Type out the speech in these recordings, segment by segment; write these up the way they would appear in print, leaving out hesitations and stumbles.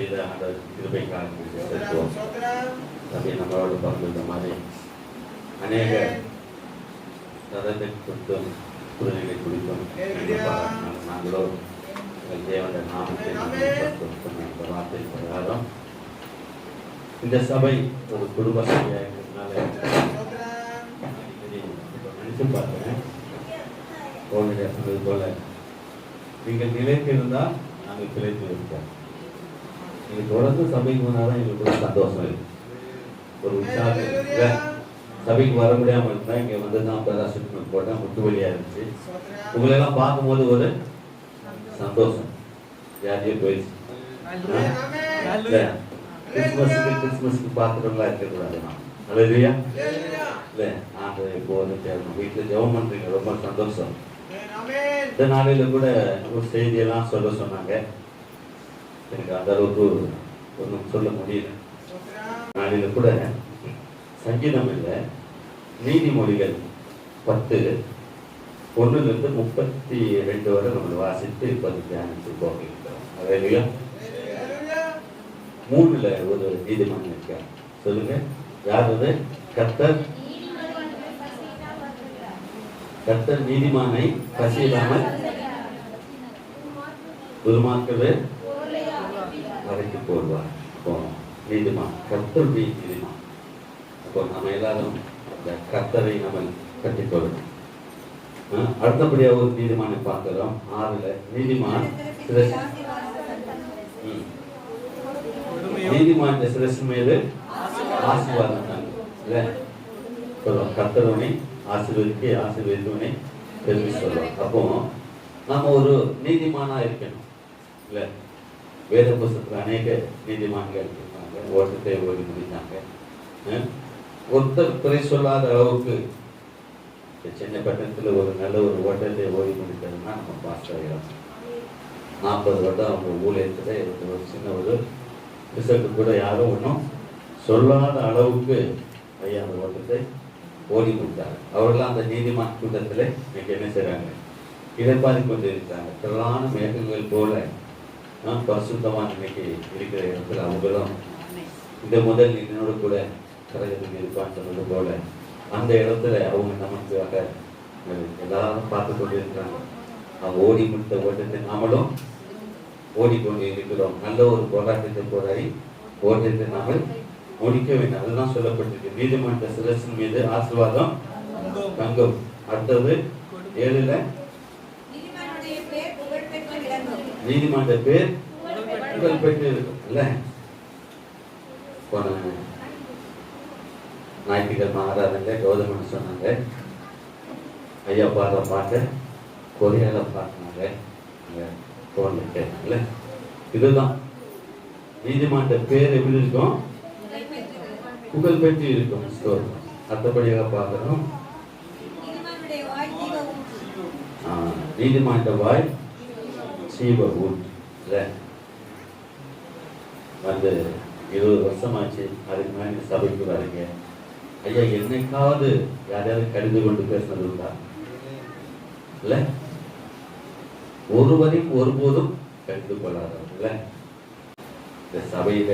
செய்த அந்த கிருபைக்காக செலுத்துவோம். சபை நம்மளோட பகிர்ந்த மாதிரி அநேக சதத்தை குறித்தும் குழந்தைகளை குறித்தும் நாங்களோ தேவனுடைய நாமத்தை சொன்ன வார்த்தை பிரகாரம் இந்த சபை ஒரு குடும்ப சபையாக இருக்கிறதுனால நினைச்சு பார்த்தேன். கோவிலை சொன்னது போல நீங்கள் நிலைத்திருந்தால் நாங்கள் பிழைத்து இருப்போம். நீங்கள் தொடர்ந்து சபைக்கு வந்தாதான் எங்களுக்கு ஒரு சந்தோஷம் இருக்கு, ஒரு உற்சாகம் இருக்கு. சபைக்கு வர முடியாமல் இருந்தால் இங்கே வந்து தான் பேராசிரியர் போட்டால் முட்டு வழியாக இருந்துச்சு. உங்களெல்லாம் பார்க்கும்போது ஒரு சந்தோஷம் யாரையே போயிடுச்சு. கிறிஸ்மஸ்க்கு பார்க்குறவங்களா இருக்கக்கூடாது. நல்லதுயா இல்லை நாங்கள் இப்போ வந்து வீட்டில் ஜெபம் பண்ணுறீங்க, ரொம்ப சந்தோஷம். இந்த நாளையில கூட ஒரு செய்தியெல்லாம் சொல்ல சொன்னாங்க. எனக்கு அந்த அளவுக்கு ஒன்றும் சொல்ல முடியல. நாளையில கூட சங்கீதம் இல்லை, நீதிமொழிகள் 10:1-32 வரை நம்ம வாசித்து இப்போது தியானித்து போகிறோம். அதையா 3ல ஒரு நீதிமன்றம் இருக்க சொல்லுங்க. யாரு? கர்த்தர் நீதிமானை பசியில்லாமல் துர்மார்க்கவே அழைத்து போடுவார். நீதிமான் கர்த்தருடைய நீதிமான். அப்போ நம்ம எல்லாரும் இந்த கர்த்தரை நம்ம கட்டிக்கொள்ளணும். அடுத்தபடியாக ஒரு நீதிமானை பார்க்கிறோம். 6ல நீதிமான் நீதிமான் சிரசு மீது ஆசீர்வாதம் சொல்லுவோம். கர்த்தருனை ஆசீர்வதித்தவனை பெருமை சொல்லுவோம். அப்போ நம்ம ஒரு நீதிமானா இருக்கணும் இல்ல. வேத புஸ்தகத்துல அநேக நீதிமான்கள் இருக்காங்க, ஓட்டத்தை ஓடி முடித்தாங்க. ஒருத்தர் குறை சொல்லாத அளவுக்கு சென்னை பட்டணத்தில் ஒரு நல்ல ஒரு ஓட்டத்தை ஓடி முடித்ததுன்னா நம்ம பாஸ்டர் 40 வருடம் அவங்க ஊழியத்தில் ஒரு சின்ன ஒரு ரிசல்ட் கூட யாரும் ஒன்றும் சொல்லாத அளவுக்கு ஐயா அந்த ஓட்டத்தை ஓடி முடித்தாங்க. அவர்களாம் அந்த நீதிமான் கூட்டத்தில் இன்னைக்கு என்ன செய்கிறாங்க? இடைப்பாதி கொண்டு இருக்கிறாங்க. திரளான மேகங்கள் போல பரிசுத்தமான இன்னைக்கு இருக்கிற இடத்துல அவங்களும் இந்த முதல் என்னோட கூட கரகத்துக்கு இருப்பான்னு சொன்னது போல அந்த இடத்துல அவங்க நமக்காக எல்லாரும் பார்த்து கொண்டு இருக்கிறாங்க. அவங்க ஓடி முடித்த ஓட்டத்தை நாமளும் ஓடிக்கொண்டு இருக்கிறோம். நல்ல ஒரு போராட்டத்தை போராடி ஓட்டத்தை நாமல் முடிக்க வேண்டும். அதுதான் சொல்லப்பட்டிருக்கு. நீதிமன்ற சிரசின் மீது ஆசீர்வாதம் தங்கும். அடுத்தது 7ல நீதிமன்ற பேர் புகழ் பெற்று இருக்கும் இல்ல. போன ஞாயிற்றுக்கிழமை ஆராதனை கௌதமன் சொன்னாங்க, ஐயா பாடுற பாட்டை கொரியால பாட்டினாங்க போன்ல கேட்டாங்கல்ல. இதுதான் நீதிமன்ற பேர் எப்படி இருக்கும்? புகழ் பெற்று இருக்கும். அடுத்தபடியாக பார்க்கிறோம். நீதிமன்ற வாய் சீவ ஊட் வந்து 20 வருஷமாச்சு. அதுக்கு மேலே சபைக்கு வரீங்க. ஐயா என்னைக்காவது யாரையாவது கடிந்து கொண்டு பேசினது உண்டா? இல்ல, ஒருவரையும் ஒருபோதும் கடிந்து கொள்ளாதவர்கள் இல்ல. இந்த சபையில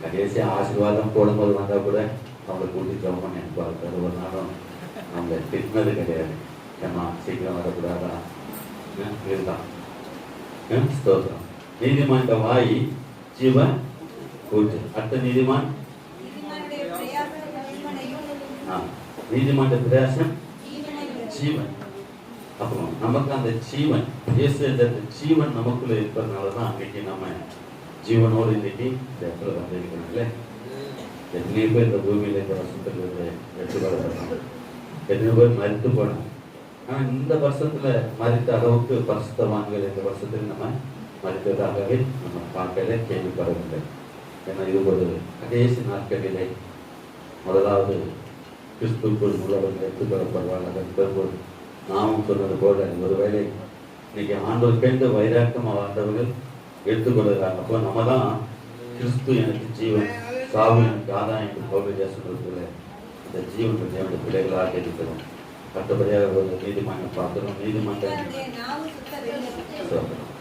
கடைசி ஆசீர்வாதம் போடும்போது வந்தா கூட அவங்களை கூட்டி ஜெபம் பண்ணி அனுப்பாரு. ஒரு நாளும் அவங்க திட்டினது கிடையாது. ஏமா சீக்கிரம் வரக்கூடாதா இதுதான் ஸ்தோத்திரம். நீதிமன்ற வாய் ஜீவன் கூட்டு. அடுத்த நீதிமான் நீதிமன்ற பிரயாசம் ஜீவன். அப்புறம் நமக்கு அந்த ஜீவன் ஜீவன் நமக்குள்ள இருப்பதுனாலதான் அன்னைக்கு நம்ம ஜீவனோடு இன்னைக்கு இந்த இடத்துல வந்திருக்கிறோம்ல. எத்தனையோ பேர் இந்த பூமியில இந்த வருஷத்துல எடுத்து வரணும், எத்தனையோ பேர் மறுத்து போனோம். ஆனா இந்த வருஷத்துல மறித்த அளவுக்கு பரிசுத்தவான்கள் இந்த வருஷத்துல நம்ம மறித்ததாகவே நம்ம பார்க்கல, கேள்விப்படவில்லை. ஏன்னா இது ஒரு கடைசி நாட்களிலே முதலாவது கிறிஸ்துக்குள் உள்ளவர்கள் எடுத்துக்கொள்ளப்படுவார்கள். அதன் பிறகு நாமும் சொன்னது போல ஒருவேளை இன்னைக்கு ஆண்டோருக்கென்று வைராக்கம் வாழ்ந்தவர்கள் எடுத்துக்கொள்கிறாங்க. அப்போ நம்ம தான் கிறிஸ்து எனக்கு ஜீவன், சாவு எனக்கு ஆதாயம் என்று பவுல் சொல்றதுல இந்த ஜீவன் தேவனுடைய பிள்ளைகளாக இருக்கிறோம். மற்றபடியாக ஒரு நீதிமன்றம் பார்க்கிறோம்.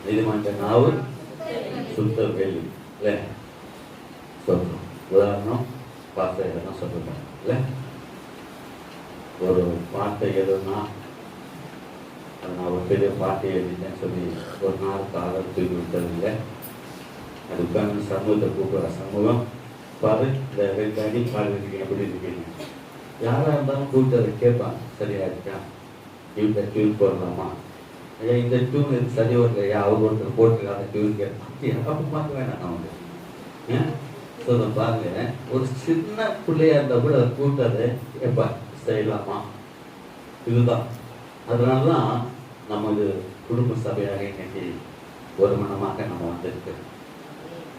நீதிமன்ற நாவு சுத்த வெள்ளி இல்லை சொல்றோம். உதாரணம் பார்த்த இதெல்லாம் சொல்லுவேன் இல்லை, ஒரு பாட்டை எழுதுனா நான் ஒரு பெரிய பாட்டை எழுதிட்டேன்னு சொல்லி ஒரு நாள் காலம் தூக்கி விட்டது இல்லை. அது உட்காந்து சமூகத்தை கூப்பிடுற சமூகம் பாரு இந்த ரெண்டு பாடுறதுக்கு எப்படி இருக்கீங்க, யாராக இருந்தாலும் கூப்பிட்டு அதை கேட்பாங்க. சரியா இருக்கா, இந்த டியூன் போடலாமா, ஐயா இந்த டியூன் இது சரி வரலையா, அவர் ஒருத்தர் போட்டுருக்க அந்த டியூன் கேட்பாங்க. அப்போ பார்க்க வேணாம் நான் வந்து சொல்ல பாருங்க. ஒரு சின்ன பிள்ளையா இருந்தால் கூட அதை கூப்பிட்டு அதை கேட்பாங்க செய்யலாமா. இதுதான் அதனால தான் நம்ம இது குடும்ப சபையாக இன்னைக்கு ஒரு மனமாக நம்ம வந்திருக்கு.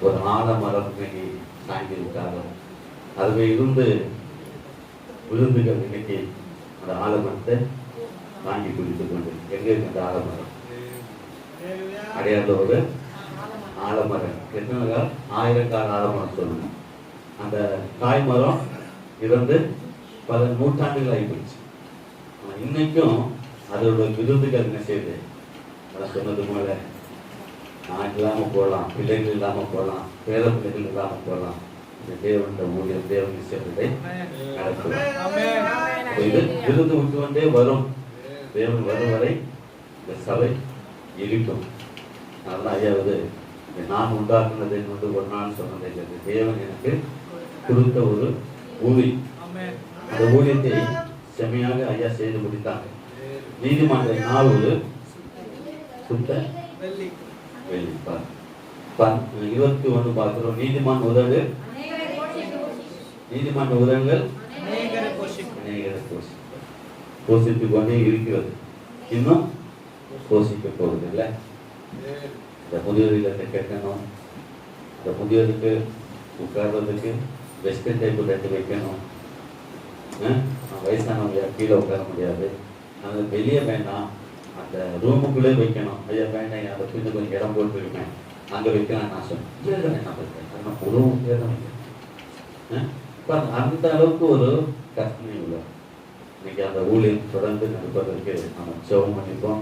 ஒரு ஆலமரம் இன்னைக்கு சாய்ந்திருக்காங்க, அதுவே இருந்து விருந்துகள் இன்னைக்கு அந்த ஆலமரத்தை வாங்கி குடித்து கொண்டு எங்க இருக்கு அந்த ஆலமரம், அடையாத ஒரு ஆலமரம். எத்தனை ஆயிரக்கால ஆலமரம் சொல்லணும். அந்த காய்மரம் இருந்து பல நூற்றாண்டுகள் ஆகிப்போச்சு. இன்னைக்கும் அதோட விருந்துகள் என்ன செய்யுது, அதை சொன்னது போல நான் இல்லாமல் போகலாம், பிள்ளைகள் இல்லாமல் போகலாம், பேர பிள்ளைகள் இல்லாமல் போகலாம். இந்த தேவன் ஊழியர் தேவன் விஷயத்தை நடத்துவார். இது விருந்து விட்டு கொண்டே வரும். தேவன் வரும் வரை இந்த சபை இருக்கும். அதெல்லாம் ஐயாவது நான் உண்டாக்குனதை கொண்டு ஒரு நாள் சொன்னதை இல்லை, தேவன் எனக்கு கொடுத்த ஒரு ஊழி. அந்த ஊழியத்தை செம்மையாக ஐயா செய்து முடித்தாங்க. நீதிமன்ற 4 சுத்த வெள்ளி 21 பார்க்கிறோம். நீதிமான் உதவு நீதிமன்ற உதவுகள் அநேகரை போஷித்துக் கொண்டே இருக்கிறது, இன்னும் போஷிக்க போவது இல்லை. இந்த முதியோர் இல்லத்தை கட்டணும், இந்த முதியோருக்கு உட்கார்றதுக்கு வெஸ்ட் டைப்பு எடுத்து வைக்கணும். வயசானவங்க கீழே உட்கார முடியாது, அது வெளியே வேண்டாம், அந்த ரூமுக்குள்ளே வைக்கணும். ஐயா வேண்டாம், அதை கொஞ்சம் கொஞ்சம் இடம் போட்டுருக்கேன், அங்கே வைக்கலாம் நான் சொன்னேன். என்ன பண்ணுறேன் உறவும் அந்த அளவுக்கு ஒரு கற்பனை உள்ள இன்னைக்கு அந்த ஊழியம் தொடர்ந்து நடப்பதற்கு நம்ம ஜெபம் பண்ணிப்போம்.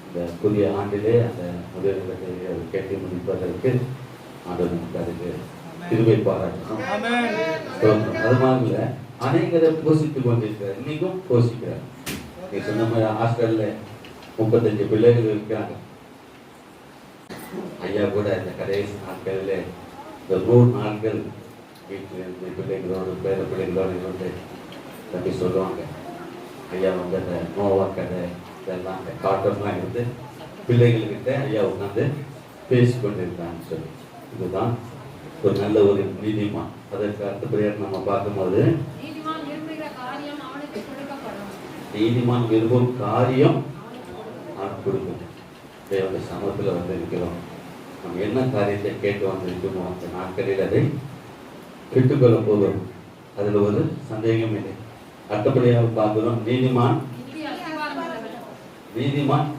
இந்த புதிய ஆண்டிலே அந்த முதலீடு கட்டி முடிப்பதற்கு ஆண்டவர் நமக்கு அதுக்கு திருவை பாராட்டணும். அது மாதிரி இல்லை, அநேகரை போஷித்துக் கொண்டிருக்கிறார், இன்னைக்கும் போஷிக்கிறார். நீ சொன்ன மாதிரி ஹாஸ்டல்ல 35 பிள்ளைகள் இருக்கிறாங்க. ஐயா கூட இந்த கடைசி நாட்களில் இந்த 100 நாட்கள் வீட்டில் இருந்து பிள்ளைகளோடு பேர பிள்ளைகளோடு இருந்து தம்பி சொல்லுவாங்க. ஐயா வந்து அந்த நோவா கதை இதெல்லாம் அந்த காட்டம்லாம் இருந்து பிள்ளைகள்கிட்ட ஐயா உட்காந்து பேசி கொண்டிருக்காங்கன்னு சொல்லி, இதுதான் ஒரு நல்ல ஒரு நீதிமான். அதற்கு அடுத்தபடியாக நம்ம பார்க்கும்போது நீதிமான் விரும்பும் காரியம் அவனுக்கு கொடுக்கும். தேவனுடைய சமூகத்தில் வந்து இருக்கிறோம். நம்ம என்ன காரியத்தை கேட்டு வந்திருக்கோமோ அந்த நாட்களில் அதை பெற்றுக்கொள்ள போதும், அதில் ஒரு சந்தேகம் இல்லை. அடுத்தபடியாக பார்க்கிறோம், நீதிமான்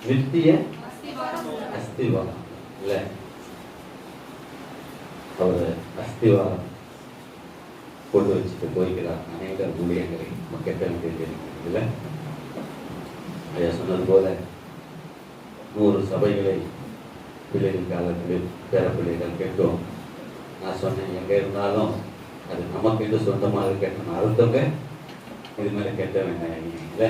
நித்திய அஸ்திவாரம் இல்லை, அவர் அஸ்திவாரம் போட்டு வச்சுட்டு போய்கிறார். அநேக ஊழியங்களை கெட்ட வேண்டியது. ஐயா சொன்னது போல 100 சபைகளை பிள்ளைகள் காலத்தில் பேர பிள்ளைகள் கேட்டோம். நான் சொன்னேன், எங்கே இருந்தாலும் அது நமக்கு எது சொந்தமாக கேட்டோம், அடுத்தவங்க இது மேலே கெட்ட வேண்டாம் இல்லை,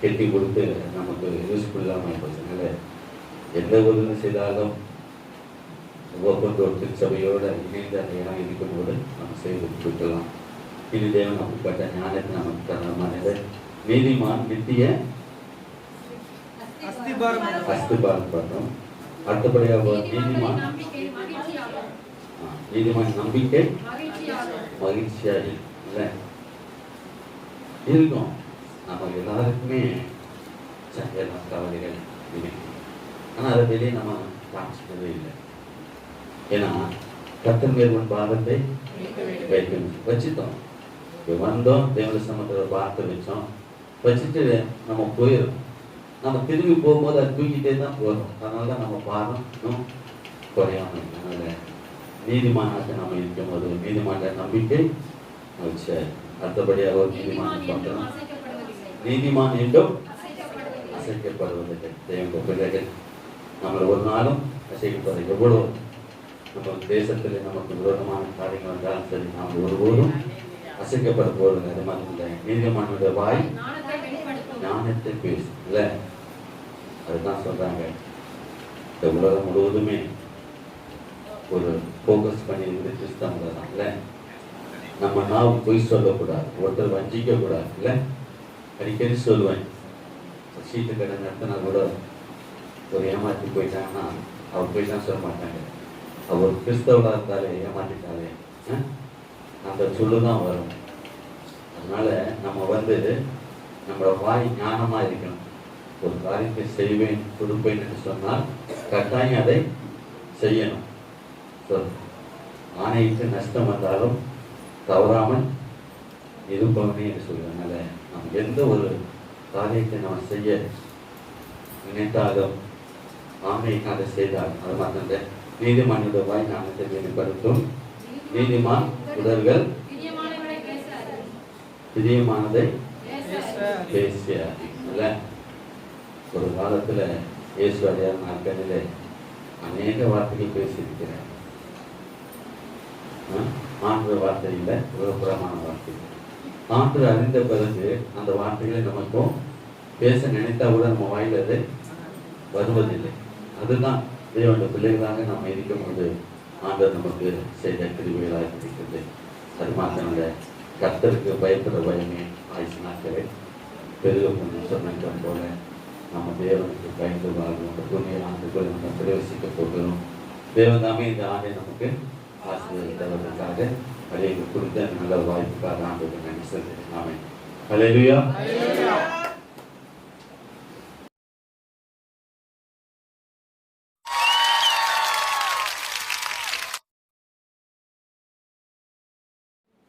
கெட்டி கொடுத்து நமக்கு யூஸ்ஃபுல் இல்லாமல் போச்சுனால எந்த உதவி செய்தாலும் ஒவ்வொரு திருச்சபையோடு இணைந்து அந்த இடம் இருக்கும்போது நம்ம செய்து கொடுக்கலாம். இது தேவன் அப்படிப்பட்ட ஞானத்தை நமக்கு தரமானது. நீதிமான் நித்திய அஸ்திபாரம் பார்த்தோம். அடுத்தபடியாக நீதிமான் நம்பிக்கை மகிழ்ச்சியாக இல்லை இருக்கும். நம்ம எல்லாருக்குமே சந்தேகம் கவலைகள் இருக்கும், ஆனால் அதை வெளியே நம்ம காமிச்சதே இல்லை. ஏன்னா கர்த்தர் மேல் உன் பாதத்தை வைக்கணும் வச்சுட்டோம், வந்தோம் தேவனுடைய சமூகத்தில் பார்த்து வச்சோம், வச்சுட்டு நம்ம போயிடும். நம்ம திரும்பி போகும்போது அது தூக்கிட்டே தான் போகிறோம். அதனால தான் நம்ம பாதம் இன்னும் குறையாமல். அதனால் நீதிமானாக நம்ம இருக்கும் போது நீதிமான நம்பிக்கை மகிழ்ச்சி. அடுத்தபடியாக ஒரு நீதிமான் பார்க்கிறோம். நீதிமான் என்றும் அசைக்கப்படுவதில்லை. தேவனுடைய பிள்ளைகள் நம்மளை ஒரு நாளும் அசைக்கப்படுற எவ்வளோ நம்ம தேசத்தில் நமக்கு விரோதமான காரியங்கள் வந்தாலும் சரி, நாம் ஒருபோதும் அசைக்கப்பட போவதில்லை. அது மாதிரி இல்லை, நீதிமானுடைய வாய் ஞானத்தை பேசும் இல்லை. அதுதான் சொல்றாங்க. இந்த உலகம் முழுவதுமே ஒரு ஃபோக்கஸ் பண்ணி இருந்து கிறிஸ்தவங்க தான் இல்லை. நம்ம நாவும் பொய் சொல்லக்கூடாது, ஒருத்தர் வஞ்சிக்க கூடாது இல்லை. அடிக்கடி சொல்லுவேன், சீட்டு கடை நடத்தினா கூட ஒரு ஏமாற்றி போயிட்டாங்கன்னா அவர் போய் தான் சொல்ல மாட்டாங்க, அவர் கிறிஸ்தவராக இருந்தாலே ஏமாற்றிட்டாலே அந்த சொல்லு தான் வரும். அதனால நம்ம நம்மளோட வாய் ஞானமா இருக்கணும். ஒரு காரியத்தை செய்வேன் கொடுப்பேன் என்று சொன்னால் கட்டாயம் அதை செய்யணும். ஆணையிட்டு நஷ்டம் வந்தாலும் தவறாமல் இருப்பவனே என்று சொல்லுவதனால நம்ம எந்த ஒரு காரியத்தை நம்ம செய்ய நினைத்தாலும் ஆணைக்காக செய்தால் அது மாத்திர நீதிமானுடைய வாய் ஞானத்தை வெளிப்படுத்தும். நீதிமான் உடல்கள் பிரியமானதை பேசிய ஒரு காலத்துல இயேசுவாரியார் நாட்களிலே அநேக வார்த்தைகள் பேசியிருக்கிறேன். ஆண்டு வார்த்தை இல்லை, உலகப்புறமான வார்த்தை. ஆண்டு அறிந்த பிறகு அந்த வார்த்தைகளை நமக்கும் பேச நினைத்தா கூட நம்ம வாயில அது வருவதில்லை. அதுதான் தேவனுடைய பிள்ளைகளாக நம்ம இருக்கும்போது ஆண்டவர் நமக்கு செய்த கிருபைகளாக இருக்கிறது. அது மாத்திரம் கர்த்தருக்கு பயப்பட பயமே ஆயுசு நாட்களை பெருக கொஞ்சம் சொன்ன போல நம்ம தேவனுக்கு பயந்து வாழ்வோம். துணியை ஆண்டுகளை நம்ம பிரவேசிக்க போகிறோம். தேவதாமே இந்த ஆண்டை நமக்கு ஆசீர்வதிப்பதற்காக அதை கொடுத்த நல்ல வாய்ப்புக்காக ஆண்டுக்கு நன்றி சொல்கிறேன். ஆமென். ஹல்லேலூயா.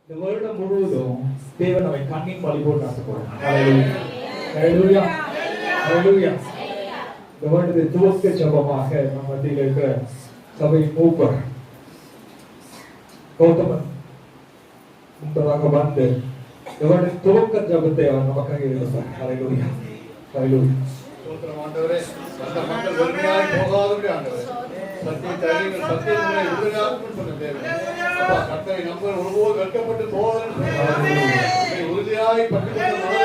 இந்த வருடம் முழுவதும் தேவன் நம்மை கண்ணின் வழி போட்டு நடத்துவார். ஹல்லேலூயா. ஹல்லேலூயா. இந்த வருடத்தை துவக்க ஜெபமாக நம்ம மத்தியில் இருக்கிற சபை மூப்பர் கௌதமன் முன்பதாக வந்து இந்த வருட துவக்க ஜெபத்தை அவர் நமக்காக இருக்கிறார். ஹல்லேலூயா. ஹல்லேலூயா. ஸ்தோத்திரம் ஆண்டவரே. அந்த மக்கள் வெறுமையாய் போகாதபடி ஆண்டவரே சத்தியத்தை அறியுங்கள், சத்தியங்களை உறுதியாக்கும் சொன்ன தேவனே. அப்பா கர்த்தரை நம்பர் ஒருபோது வெட்கப்பட்டு போவதற்கு உறுதியாய் பட்டுக்கொண்டு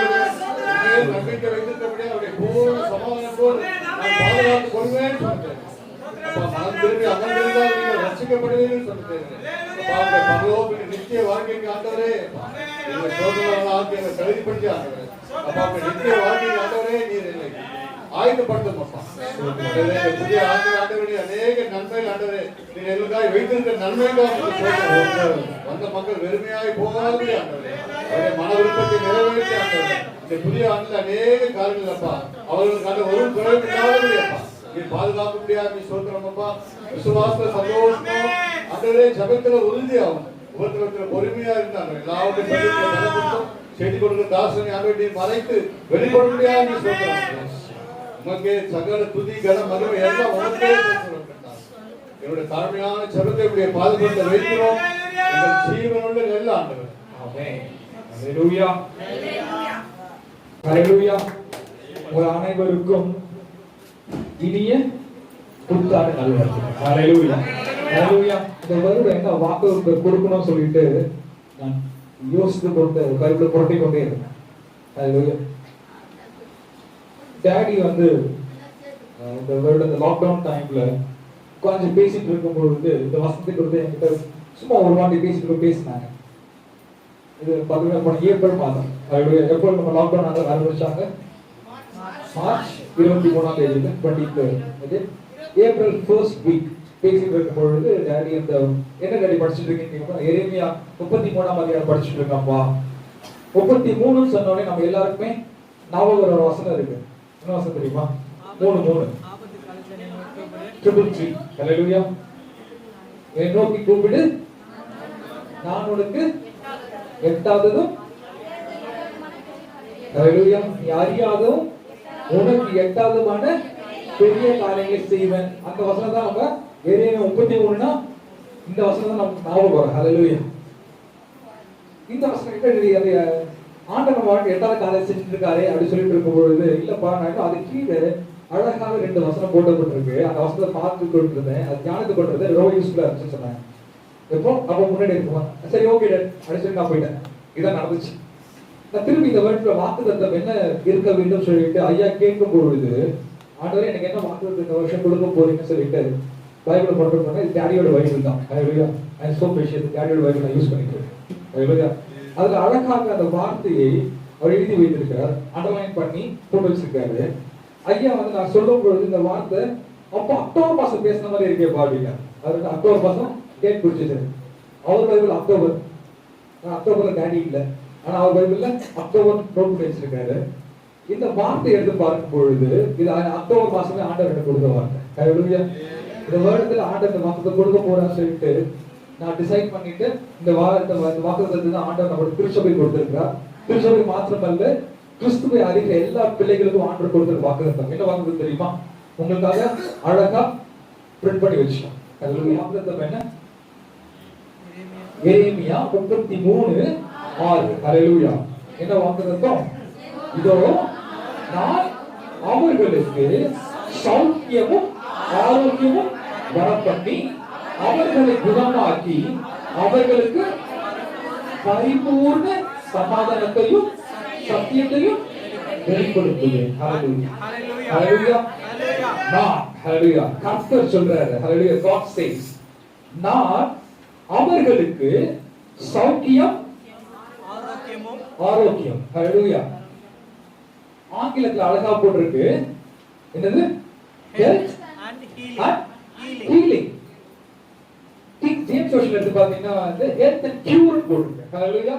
நம்பிக்கை வைத்திருக்கபடியே அவருடைய பூர்ண சமாதானத்தோடு நான் பாதுகாத்துக் கொள்வேன் சொன்னேன். அப்பா மனம் திரும்பி அமர்ந்திருந்தால் நீங்கள் ரட்சிக்கப்படுவீர்கள் சொன்னேன். அப்பா பரலோக நித்திய வாழ்க்கைக்கு ஆண்டவரே எங்களை சோதனை ஆக்கி எங்களை தகுதிப்படுத்தி ஆண்டவரே. அப்பா நித்திய வாழ்க்கைக்கு ஆண்டவரே நீர் இல்லை ஆயுதப்படுத்தும். அப்பா புதிய ஆண்டவரே அநேக நன்மைகள் ஆண்டவரே நீர் எங்களுக்காக வைத்திருக்கிற நன்மைக்காக வந்த மக்கள் வெறுமையாய் போகாது ஆண்டவரே அவருடைய மன விருப்பத்தை நிறைவேற்றி ஆண்டவரே இந்த புதிய ஆண்டில் அநேக காரியங்கள் அப்பா அவர்களுக்கான ஒரு குறைவு இல்லாதபடி அப்பா நீ பாதுகாக்க முடியாது. நீ சொல்றோம் அப்பா விசுவாச சந்தோஷமா ஆண்டவரே ஜபத்துல உறுதியாகும் உபத்திரத்துல பொறுமையா இருந்தாங்க எல்லாவற்றையும் செய்தி கொடுக்கிற தாசனை ஆண்டவரை மறைத்து வெளிப்பட முடியாது. நீ சொல்றோம் உமக்கே சகல துதி கன மகிமை எல்லாம் உமக்கே என்னுடைய தாழ்மையான ஜெபத்தை உடைய பாதுகாப்புல வைக்கிறோம். எங்கள் ஜீவனுள்ள நல்ல ஆண்டவர். ஆமென். ஹல்லேலூயா. ஹல்லேலூயா. உங்கள் அனைவருக்கும் இனிய புத்தாண்டு நல்வாழ்த்துக்கள். ஹல்லேலூயா. ஹல்லேலூயா. இந்த வருடம் எங்க வாக்கு கொடுக்கணும்னு சொல்லிட்டு நான் யோசித்து கொண்டு பைபிள் புரட்டி கொண்டே இருக்கேன். ஹல்லேலூயா. டாடி வந்து இந்த வருடம் லாக்டவுன் டைம்ல கொஞ்சம் பேசிட்டு இருக்கும்பொழுது இந்த வசனத்தை கொடுத்து என்கிட்ட சும்மா ஒரு வாட்டி பேசினாங்க. இது பார்த்தீங்கன்னா போன ஏப்ரல் மாதம் எப்போ நம்ம லாக்டவுன் ஆரம்பிச்சாங்க மார்ச் 23ஆம் தேதி 23rd ஏப்ரல் ஃபர்ஸ்ட் வீக் பேசிட்டு இருக்கும் பொழுது டாடி அந்த என்ன டாடி படிச்சுட்டு இருக்கீங்க எரேமியா 33ஆம் அதிகாரம் படிச்சுட்டு இருக்கோம்ப்பா. 33 சொன்னோடனே நம்ம எல்லாருக்குமே ஞாபகம் ஒரு வசனம் இருக்கு. என்ன வசனம் தெரியுமா? 3 3 ஹல்லேலூயா. என்னை நோக்கி கூப்பிடு நான் உனக்கு எட்டாவதும் ஹல்லேலூயா நீ அறியாததும் உனக்கு எட்டாவதுமான பெரிய காரியங்களை செய்வேன். அந்த வசனம் தான் நம்ம எரேமியா 33னா இந்த வசனம் தான் நமக்கு ஞாபகம் வரும். ஹல்லேலூயா. இந்த வசனம் ஆண்டவர் வாழ்க்கை எட்டாவது காரியம் செஞ்சுட்டு இருக்காரு அப்படி சொல்லிட்டு இருக்கும் பொழுது இல்லப்பா நான் அது கீழே அழகாக 2 வசனம் போட்டப்பட்டிருக்கு. அந்த வசனத்தை பார்த்து கொண்டிருந்தேன், அது தியானத்துக்கு கொண்டிருந்தேன். ரொம்ப யூஸ்ஃபுல்லா இருந்துச்சுன்னு சொன்னாங்க. எப்போ அப்போ முன்னாடி இருக்குமா, சரி ஓகே அப்படின்னு சொல்லி நான் போயிட்டேன். இதான் நடந்துச்சு. நான் திரும்பி இந்த வேர்ட்ல வாக்குத்தத்தம் என்ன இருக்க வேண்டும் சொல்லிட்டு ஐயா கேட்கும் பொழுது, ஆண்டவரே எனக்கு என்ன வாக்குத்தத்தம் இந்த வருஷம் கொடுக்க போறீங்கன்னு சொல்லிட்டு பைபிள் போட்டு பண்ண டேடியோட பைபிள் தான். ஹalleluya. ஐ சோ பிரஷியஸ். டேடியோட பைபிள் நான் யூஸ் பண்ணிக்கிறேன். ஹalleluya. அதுல அழகாக அந்த வார்த்தையை அவர் எழுதி வைத்திருக்கிறார், அண்டர்லைன் பண்ணி போட்டு வச்சிருக்காரு. ஐயா வந்து நான் சொல்லும் பொழுது இந்த வார்த்தை அப்போ அக்டோபர் மாசம் பேசின மாதிரி இருக்கே பாடிங்க. அது அக்டோபர் மாசம் டேட் குறிச்சிட்டு அவர் பைபிள் அக்டோபர், அக்டோபர்ல டேடி இல்லை, ஆனா அவர் பைபிள்ல அக்டோபர் நோட் பண்ணி வச்சிருக்காரு. இந்த வார்த்தை எடுத்து பார்க்கும் பொழுது இது அக்டோபர் மாசமே ஆண்டவர் எனக்கு கொடுத்த வார்த்தை. ஹalleluya. இந்த வருடத்துல ஆண்டவர் இந்த வார்த்தை கொடுக்க போறான்னு சொல்லிட்டு நான் டிசைட் பண்ணிட்டு இந்த வாக்குத்தத்தத்தை தான் ஆண்டவர் நம்மளுக்கு திருச்சபை கொடுத்திருக்கிறார். திருச்சபை மாத்திரமல்ல, கிறிஸ்துவை அறிகிற எல்லா பிள்ளைகளுக்கும் ஆண்டவர் கொடுத்திருக்க வாக்குத்தத்தம். என்ன வாக்குத்தத்தம் தெரியுமா? உங்களுக்காக அழகா பிரிண்ட் பண்ணி வச்சிட்டோம். ஹalleluya. வாக்குத்தத்தம் என்ன? எரேமியா 33:6. ஹalleluya. என்ன வாக்குத்தத்தம்? இதோ நான் அவர்களுக்கு சௌக்கியமும் ஆரோக்கியமும் வரப்பண்ணி அவர்களை குணமாக்கி அவர்களுக்கு பரிபூர்ண சமாதானத்தையும் சத்தியத்தையும் வெளிப்படுத்துவேன். ஹalleluya. ஹalleluya. நான் ஹalleluya. கர்த்தர் சொல்றாரு. ஹalleluya. God says, நான் அவர்களுக்கு சௌக்கியம் ஆரோக்கியம். ஹalleluya. ஆங்கிலத்துல அழகா போட்டிருக்கு. என்னது? Health and healing. King James version எடுத்து பாத்தீங்கன்னா வந்து ஹெல்த் அண்ட் கியூர் போட்டிருக்கு. ஹalleluya.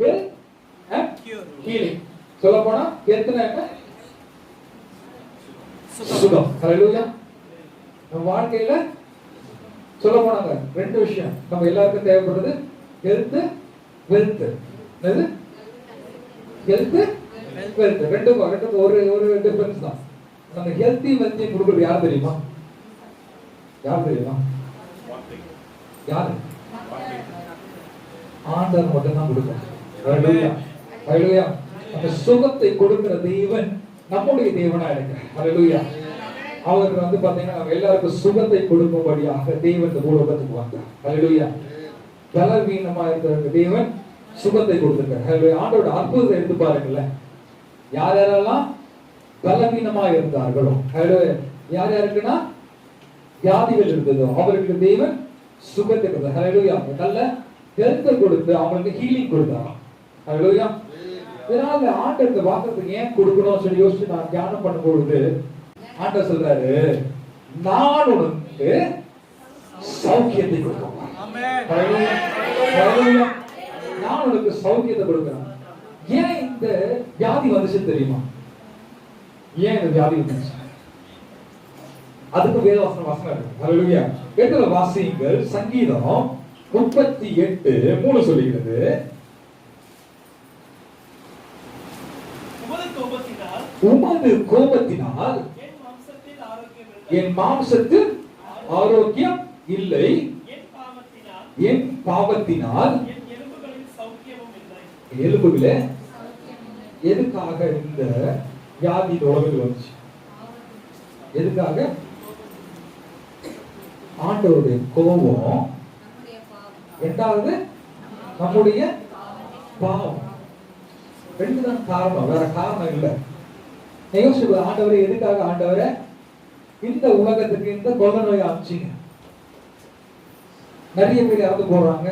Health and healing. சொல்லப் போனா ஹெல்த்னா என்ன? சுகம். ஹalleluya. நம்ம வாழ்க்கையில சொல்லப் போனாங்க 2 விஷயம் நம்ம எல்லாருக்கும் தேவைப்படுறது, ஹெல்த் வெல்த். என்னது? Health wealth. ரெண்டுக்கும் ஒரு டிஃபரன்ஸ் தான். நம்ம ஹெல்த்தி வெல்த்தி கொடுக்கிறது யார் தெரியுமா? யார் தெரியுமா? யாரு? ஆண்டவர் மட்டும் தான் கொடுப்பார். ஹalleluya. ஹalleluya. அந்த சுகத்தை கொடுக்கிற தேவன் நம்முடைய தேவனா இருக்கிறார். ஹalleluya. அவர் வந்து பாத்தீங்கன்னா நம்ம எல்லாருக்கும் சுகத்தை கொடுக்கும்படியாக தேவன் இந்த பூலோகத்துக்கு வந்தார். ஹalleluya. பலவீனமா இருக்கிற தேவன் சுகத்தை கொடுத்திருக்கார். ஹalleluya. ஆண்டவரோட அற்புதத்தை எடுத்து பாருங்களேன். யார் யாரெல்லாம் பலவீனமா இருந்தார்களோ, ஹalleluya, யார் யாருக்குன்னா வியாதிகள் இருந்ததோ அவர்களுக்கு தேவன் சுகத்தை கொடுத்தார். ஹalleluya. நல்ல ஹெல்த் கொடுத்து அவங்களுக்கு ஹீலிங் கொடுத்தாராம். ஹalleluya. இதனால ஆண்டவர் இந்த வாக்குத்தத்தம் ஏன் கொடுக்கணும்னு சொல்லி யோசிச்சு நான் தியானம் பண்ணும்போது ஆண்டவர் சொல்றாரு, நான் உனக்கு சௌக்கியத்தை கொடுக்கிறேன். ஆமென். ஹalleluya. ஹalleluya. நான் உனக்கு சௌக்கியத்தை கொடுக்கிறேன். ஏன் இந்த வியாதி வந்துச்சு தெரியுமா? ஏன் இந்த வியாதி வந்துச்சு? அதுக்கு வேத வசனம் இருக்கு. ஹalleluya. கேட்டல வாசியுங்கள். சங்கீதம் 38:3 சொல்லுகிறது, உமது கோபத்தினால் என் மாம்சத்தில் ஆரோக்கியம் இல்லை, என் பாவத்தினால் எலும்புகளே. எதுக்காக இந்த வியாதி உலகத்தில் வந்துச்சு? எதுக்காக? ஆண்டவருடைய கோபம், இரண்டாவது நம்முடைய பாவம். 2 தான் காரணம், வேற காரணம் இல்லை. யோசிச்சு ஆண்டவரே எதுக்காக ஆண்டவரே இந்த உலகத்துக்கு இந்த கொள்ள நோயை அனுப்பிச்சீங்க? நிறைய பேர் இறந்து போடுறாங்க,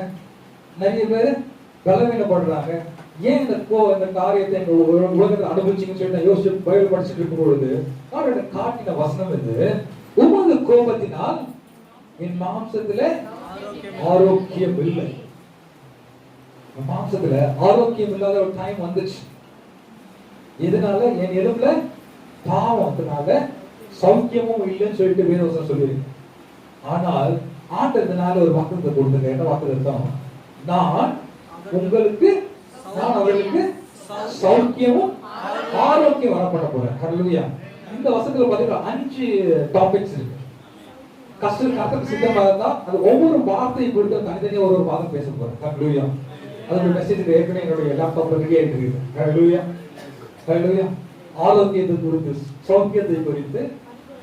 நிறைய பேர் பலவீனப்படுறாங்க. ஏன் இந்த காரியத்தை எங்க உலகத்தில் அனுபவிச்சீங்கன்னு சொல்லி நான் யோசிச்சு பைபிள் படிச்சுட்டு இருக்கும் பொழுது அவரோட காட்டின வசனம் இது, உமது கோபத்தினால் என் மாம்சத்துல ஆரோக்கியம் இல்லை. மாம்சத்துல ஆரோக்கியம் இல்லாத ஒரு டைம் வந்துச்சு. எதனால? என் எலும்புல பாவத்தினால சௌக்கியமும் இல்லைன்னு சொல்லிட்டு வேதவசனம் சொல்லியிருக்கு. ஆனால் ஆண்டதுனால ஒரு வாக்குத்தத்தம் கொடுத்துருக்க. என்ன வாக்குத்தத்தம்? நான் அவர்களுக்கு சௌக்கியமும் ஆரோக்கியம் வரப்பட போறேன். ஹalleluya. இந்த வசனத்துல பாத்தீங்கன்னா 5 டாபிக்ஸ் இருக்கு. கர்த்தருக்கு சித்தமா இருந்தா அது ஒவ்வொரு வார்த்தையை குறித்து தனித்தனியா ஒரு பாதம் பேச போறேன். ஹalleluya. அதோட மெசேஜ் ஏற்கனவே என்னுடைய லேப்டாப்ல ரெடியா இருக்கு. ஹalleluya. ஹalleluya. ஆரோக்கியத்தை குறித்து சௌக்கியத்தை குறித்து,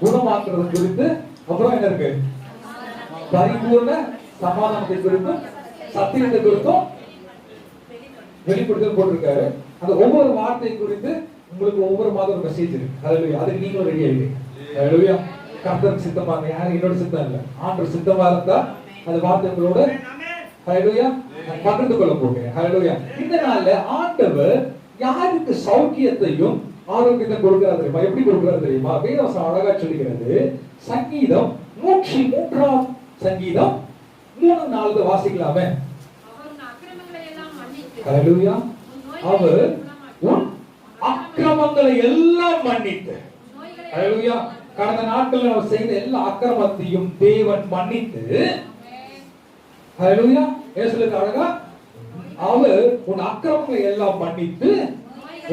குணமாக்குறது குறித்து, அப்புறம் என்ன இருக்கு? பரிபூர்ண சமாதானத்தை குறித்தும் சத்தியத்தை குறித்தும் வெளிப்படுத்தல் போட்டிருக்காரு. அந்த ஒவ்வொரு வார்த்தை குறித்து உங்களுக்கு ஒவ்வொரு மாதம் ஒரு மெசேஜ் இருக்கு. ஹல்லேலூயா. அதுக்கு நீங்களும் ரெடியா இருக்கீங்க. ஹல்லேலூயா. கர்த்தர் சித்தமா இருந்தா, யாரும் என்னோட சித்தம் இல்ல, ஆண்டவர் சித்தமா இருந்தா அந்த வார்த்தை உங்களோட ஹல்லேலூயா நான் பகிர்ந்து கொள்ள போகிறேன். ஹல்லேலூயா. இந்த நாள்ல ஆண்டவர் யாருக்கு சௌக்கியத்தையும் ஆரோக்கியத்தை கொடுக்கிறார் தெரியுமா? எப்படி கொடுக்கிறார் தெரியுமா? வேதவசனம் அழகா சொல்லுகிறது. சங்கீதம் 103 சங்கீதம் 3-4 வாசிக்கலாமே. ஹல்லேலூயா. அவர் உன் அக்கிரமங்களை எல்லாம் மன்னித்து, ஹல்லேலூயா, கடந்த நாட்களில் அவர் செய்த எல்லா அக்கிரமத்தையும் தேவன் மன்னித்து, ஹல்லேலூயா, இயேசுவுக்கு அழகா அவர் உன் அக்கிரமங்களை எல்லாம் மன்னித்து,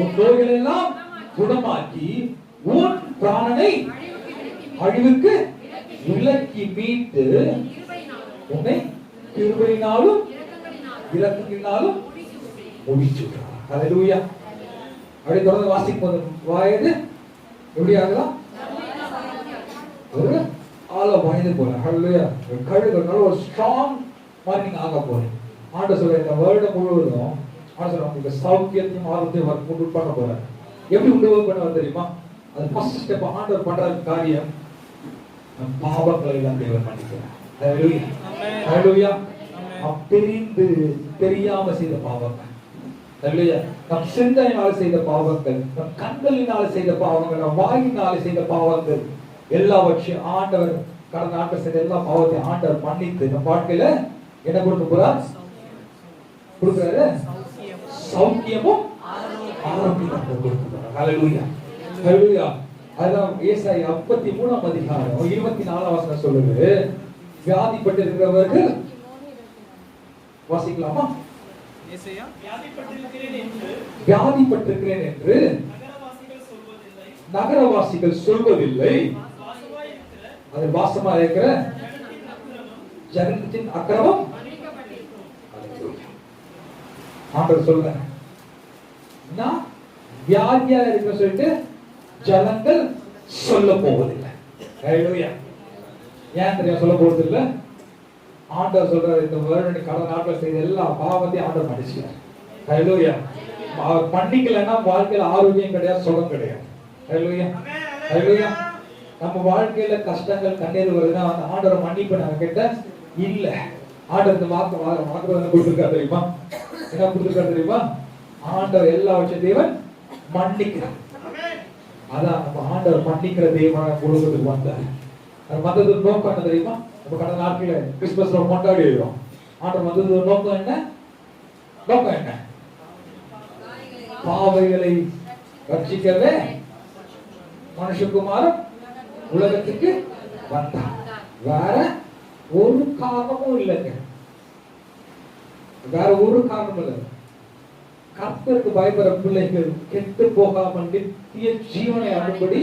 உன் நோய்களை எல்லாம் குணமாக்கி, உன் பிராணனை அழிவுக்கு விலக்கி மீட்டு, உன்னை கிருபையினாலும் இரக்கங்களினாலும் முடிச்சுட்டார். ஹல்லேலூயா. அப்படி தொடர்ந்து வாசிக்கும் போது வயது எப்படி ஆகலாம்? ஒரு ஆள வயது போல. ஹல்லேலூயா. கழுகுனால ஒரு ஸ்ட்ராங் மார்னிங் ஆக போறேன். ஆண்டவர் சொல்ற இந்த வருடம் முழுவதும் ஆண்டவர் சொல்ற உங்களுக்கு சௌக்கியத்தையும் ஆரோக்கியத்தையும் உண்டு பண்ண போறார். எப்படி உண்டு பண்ண தெரியுமா? அது ஃபர்ஸ்ட் ஸ்டெப். ஆண்டவர் பண்ற காரியம் நம் பாவங்களை எல்லாம் தேவன் மன்னிக்கிறார். ஹல்லேலூயா. ஹல்லேலூயா. தெரிந்து தெரியாம செய்த பாவங்கள், ஹல்லேலூயா, நம் சிந்தனையால் செய்த பாவங்கள், நம் கண்களினால் செய்த பாவங்கள், நம் வாயினால் செய்த பாவங்கள் எல்லாவற்றையும் ஆண்டவர் கடந்த ஆண்டு செய்த எல்லா பாவத்தையும் ஆண்டவர் மன்னித்து நம் வாழ்க்கையில என்ன கொடுக்க போறார்? கொடுக்கிறாரு. சௌக்கியமும் ஆரோக்கியமும் கொடுக்க போறார். ஹல்லேலூயா. ஹல்லேலூயா. அதான் ஏசாயா 53 அதிகாரம் 24 வசனம் சொல்லுது. வியாதிப்பட்டு இருக்கிறவர்கள் வாசிக்கலாமா? ஏசாயா வியாதிப்பட்டிருக்கிறேன் என்று நகரவாசிகள் சொல்வதில்லை. அது வாசமா இருக்கிற ஜனத்தின் அக்கிரமம் ஆண்டவர் சொல்ற நான் வியாதியா இருக்க சொல்லிட்டு ஜனங்கள் சொல்ல போவதில்லை. ஹல்லேலூயா. ஏன் தெரியும் சொல்ல போவதில்லை? ஆண்டவர் சொல்றாரு இந்த வருடம் கடந்த நாட்கள் செய்த எல்லா பாவத்தையும் ஆண்டவர் மன்னிச்சார். ஹல்லேலூயா. அவர் மன்னிக்கலன்னா வாழ்க்கையில ஆரோக்கியம் கிடையாது, சுகம் கிடையாது. ஹல்லேலூயா. ஹல்லேலூயா. நம்ம வாழ்க்கையில கஷ்டங்கள் கண்ணீர் வருதுன்னா அந்த ஆண்டவர் மன்னிப்பு நாங்க கிட்ட இல்ல. ஆண்டவர் இந்த வாக்கு கொடுத்திருக்காரு தெரியுமா? என்ன கொடுத்திருக்காரு தெரியுமா? ஆண்டவர் எல்லாவற்றையும் தேவன் மன்னிக்கிறார். அதான் நம்ம ஆண்டவர் மன்னிக்கிற தேவனாக உலகத்துக்கு வந்தார். அது வந்தது நோக்கம் என்ன தெரியுமா? நம்ம கடந்த நாட்களில் கிறிஸ்துமஸ் கொண்டாடி இருக்கிறோம். ஆண்டவர் வந்தது நோக்கம் என்ன? நோக்கம் என்ன? பாவைகளை ரட்சிக்கவே மனுஷகுமாரன் உலகத்துக்கு வந்தார். வேற ஒரு காரணமும் இல்லைங்க. வேற ஒரு காரணம் இல்லை. கர்த்தருக்கு பயப்படுற பிள்ளைகள் கெட்டு போகாமல் நித்திய ஜீவனை அனுப்படி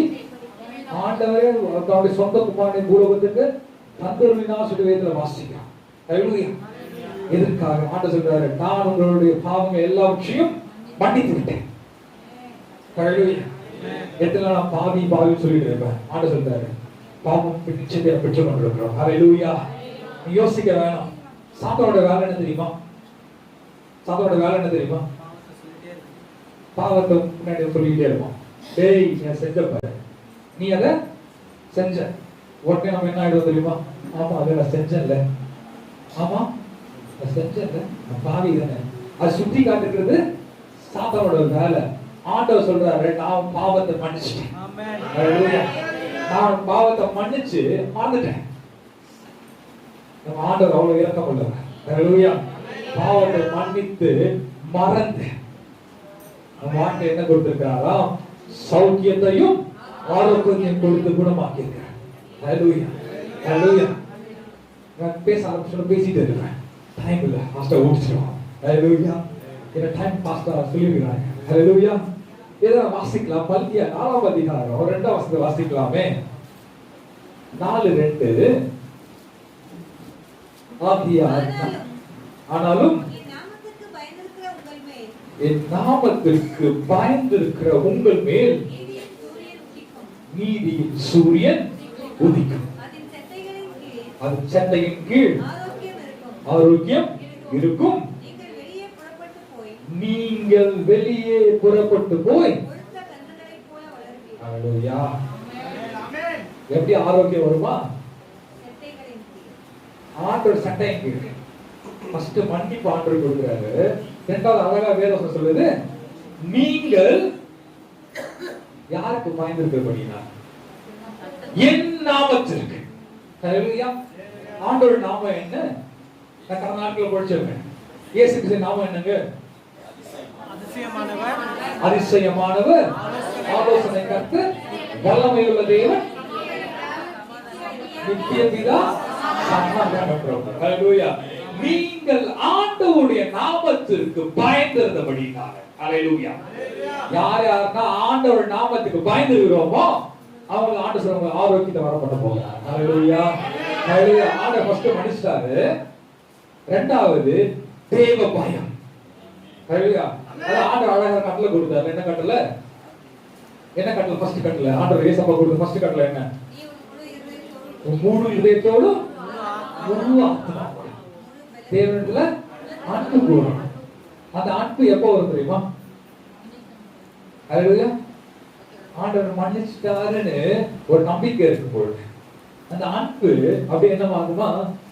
ஆண்டவரே அவருடைய சொந்த குமாரனை பூலோகத்துக்கு தந்தருளினா சொல்லி வேதத்துல வாசிக்கிறான். ஹல்லேலூயா. எதற்காக? ஆண்டவர் சொல்றாரு நான் உங்களுடைய பாவங்கள் எல்லாவற்றையும் மன்னித்து விட்டேன். ஹல்லேலூயா. எத்தனை நான் பாவி சொல்லிட்டு இருப்பேன். ஆண்டவர் சொல்றாரு பாவம் நிச்சயத்தை பெற்றுக் கொண்டிருக்கிறோம். ஹல்லேலூயா. நீ யோசிக்க வேணாம். சாத்தானோட வேலை என்ன தெரியுமா? சாத்தானோட வேலை என்ன தெரியுமா? பாவத்தை முன்னாடி சொல்லிக்கிட்டே இருப்போம். டேய் நான் செஞ்ச பாரு, நீ அதை செஞ்ச உடனே நம்ம என்ன ஆயிடுவோம் தெரியுமா? ஆமா அதை நான் செஞ்சேன்ல, ஆமா நான் செஞ்சேன்ல, நான் பாவி தானே. அது சுத்தி காட்டுக்கிறது சாத்தானோட வேலை. ஆண்டவர் சொல்றாரு நான் பாவத்தை மன்னிச்சிட்டேன். நான் பாவத்தை மன்னிச்சு மறந்துட்டேன். நம்ம ஆண்டவர் அவ்வளவு இரக்கம் உள்ளவர். ஹல்லேலூயா. பாவத்தை மன்னித்து மறந்து நம்ம வாழ்க்கை என்ன கொடுத்திருக்கிறாரா? சௌக்கியத்தையும் ஆரோக்கியத்தையும் கொடுத்து குணமாக்கி இருக்கிறார். ஹல்லேலூயா. ஹல்லேலூயா. நான் பேச ஆரம்பிச்சு பேசிட்டு இருக்கேன். டைம் இல்ல, பாஸ்டர் ஓடிச்சிருவான். ஹல்லேலூயா. இந்த டைம் பாஸ்டர் சொல்லிருக்காங்க. ஹல்லேலூயா. இதை வாசிக்கலாம். மல்கியா 4 அதிகாரம் 2 வசனத்தை வாசிக்கலாமே. 4:2 ஆனாலும் என் நாமத்திற்கு பயந்திருக்கிற உங்கள் மேல் நீதியின் சூரியன் உதிக்கும். அது சட்டையின் கீழ் ஆரோக்கியம் இருக்கும். நீங்கள் வெளியே புறப்பட்டு போய் ஹalleluya. எப்படி ஆரோக்கியம் வருமா? ஆண்டவர் சட்டையின் கீழ். ஃபர்ஸ்ட் மன்னிப்பு ஆண்டவர் கொடுக்கிறாரு. இரண்டாவது அழகா வேதம் சொல்லுது, நீங்கள் யாருக்கு பயந்திருக்கிறபடினா என் நாமத்திற்கு. ஹalleluya. ஆண்டவர் நாமம் என்ன? நான் கடந்த நாட்கள் படிச்சிருக்கேன். இயேசு கிறிஸ்து நாமம் என்னங்க? அதிசயமானவர், ஆலோசனை கர்த்தர், வல்லமையுள்ள தேவன், நித்திய பிதா, சமாதான பிரபு. ஹalleluya. நீங்கள் ஆண்டவருடைய நாமத்திற்கு பயந்திருந்தபடினால. ஹalleluya. யார் யார்னா ஆண்டவருடைய நாமத்துக்கு பயந்திருக்கிறோமோ அவங்க ஆண்டவர் சொல்றாங்க ஆரோக்கியத்தை வரப்பட போகிறார். ஹalleluya. ஹalleluya. ஆண்டவர் ஃபர்ஸ்ட் மனுஷாரு. இரண்டாவது தேவ பயம். ஹalleluya. அது ஆண்டவர் அழகா கட்டளை கொடுத்தாரு. என்ன கட்டளை? என்ன கட்டளை? ஃபர்ஸ்ட் கட்டளை ஆண்டவர் இயேசுப்பா கொடுத்த ஃபர்ஸ்ட் கட்டளை என்ன? முழு இதயத்தோடு முழு ஆத்மாவோடு தேவனிடத்துல அன்பு கூறணும். அந்த அன்பு எப்போ வரும் தெரியுமா? ஹalleluya. ஆண்டவர் மன்னிச்சிட்டாருன்னு ஒரு நம்பிக்கை இருக்கும் பொழுது அந்த அன்பு அப்படி என்னமாகுமா?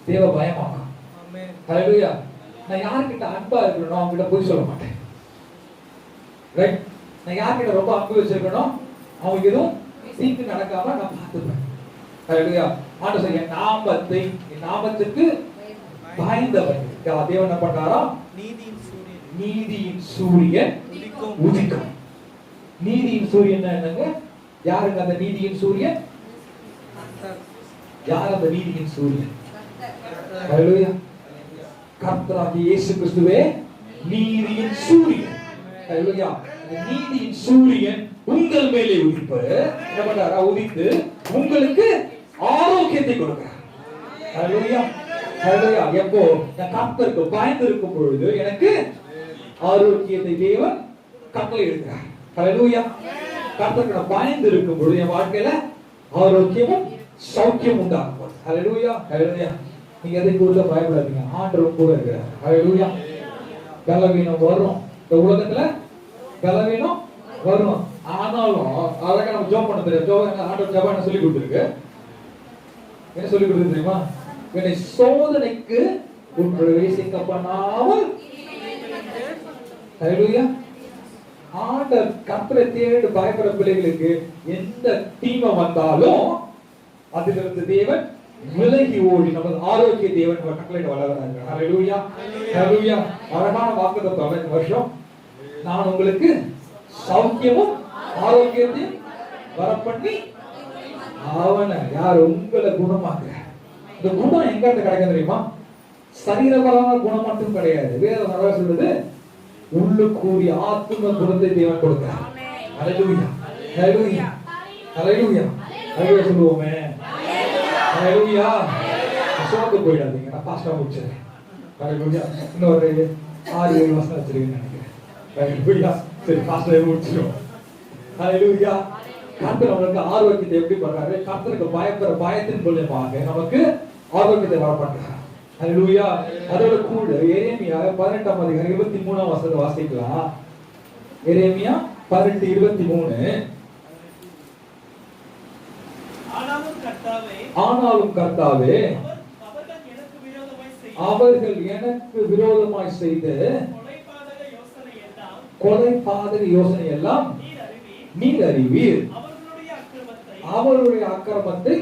தேவ பயமாகும். ஹalleluya. நான் யார்கிட்ட அன்பா இருக்கணும் அவங்க கிட்ட போய் சொல்ல மாட்டேன். ரைட்? நான் யார்கிட்ட ரொம்ப அன்பு வச்சிருக்கணும் அவங்க எதுவும் தீங்கு நடக்காம நான் பார்த்துப்பேன். ஹalleluya. ஆண்டவர் என் நாமத்துக்கு பயந்தவர் தேவன் என்ன பண்றாரா? நீதியின் சூரியன் உதிக்கும். நீதியின் சூரியன் என்னங்க? யாருங்க அந்த நீதியின் சூரியன்? யார் அந்த நீதியின் சூரியன்? ஹalleluya. கர்த்தராகிய இயேசு கிறிஸ்துவே நீதியின் சூரியன். ஹalleluya. நீதியின் சூரியன் உங்கள் மேலே உதிப்பார். என்ன பண்றாரா? உதித்து உங்களுக்கு ஆரோக்கியத்தை கொடுக்கிறார். ஹalleluya. ஹalleluya. எப்போ நான் கர்த்தருக்கு பயந்து இருக்கும் பொழுது எனக்கு ஆரோக்கியத்தை தேவன் கட்டளை இடுகிறார். ஹalleluya. கர்த்தருக்கு நான் பயந்து இருக்கும் பொழுது என் வாழ்க்கையில ஆரோக்கியமும் சௌக்கியம் உண்டாகும். ஹalleluya. ஹalleluya. நீங்க எதை குறித்து பயப்படாதீங்க. ஆண்டவர் கூட இருக்கிறார். ஹalleluya. பலவீனம் வரும். இந்த உலகத்துல பலவீனம் வரும். ஆனாலும் அதற்கு நம்ம ஜெபம் பண்ண தெரியும். ஆண்டவர் ஜெபம் என்ன சொல்லி கொடுத்திருக்கு? என்ன சொல்லி கொடுத்திருக்கு தெரியுமா? என்னை சோதனைக்கு உட்பிரவேசிக்கப்படாமல். ஹalleluya. ஆண்டவர் கர்த்தரை தேடி பயப்படுற பிள்ளைகளுக்கு எந்த தீமை வந்தாலும் அதிலிருந்து தேவன் விலகி ஓடி நமது ஆரோக்கிய தேவன் கட்டளையிட வளர்கிறாங்க. ஹalleluya. ஹalleluya. அழகான வாக்குத்தத்தம் இந்த வருஷம் நான் உங்களுக்கு சௌக்கியமும் ஆரோக்கியத்தையும் வரப்பண்ணி அவனை யார் உங்களை குணமாக்குறார். இந்த குணம் எங்க இருந்து கிடைக்கும் தெரியுமா? சரீரபரமான குணம் மட்டும் கிடையாது. வேதம் நல்லா சொல்லுது உள்ளுக்குரிய ஆத்தும குணத்தை தேவன் கொடுக்கிறார். ஹalleluya. ஹalleluya. ஹalleluya. ஹalleluya சொல்லுவோமே. ஹalleluya. சோர்ந்து போயிடாதீங்க. நான் பாஸ்டா முடிச்சேன். ஹalleluya. இன்னொரு 6-7 வருஷம் வச்சிருக்கேன்னு நினைக்கிறேன். ஹalleluya. சரி பாஸ்டா முடிச்சிரும். ஹalleluya. கர்த்தர் நமக்கு ஆரோக்கியத்தை எப்படி பண்றாரு? கர்த்தருக்கு பயப்படுற பயத்தின் மூலமாக நமக்கு ஆரோக்கியத்தை வரப்பண்றார். ஹalleluya. அதோட கூட எரேமியா 18ஆம் அதிகாரம் 23ஆம் வசனத்தை வாசிக்கலாம். எரேமியா 18:23. ஆனாலும் கர்த்தாவே அவர்கள் எனக்கு விரோதமாய் செய்த கொலை பாதக யோசனை எல்லாம் நீர் அறிவீர். அவருடைய அக்கிரமத்தை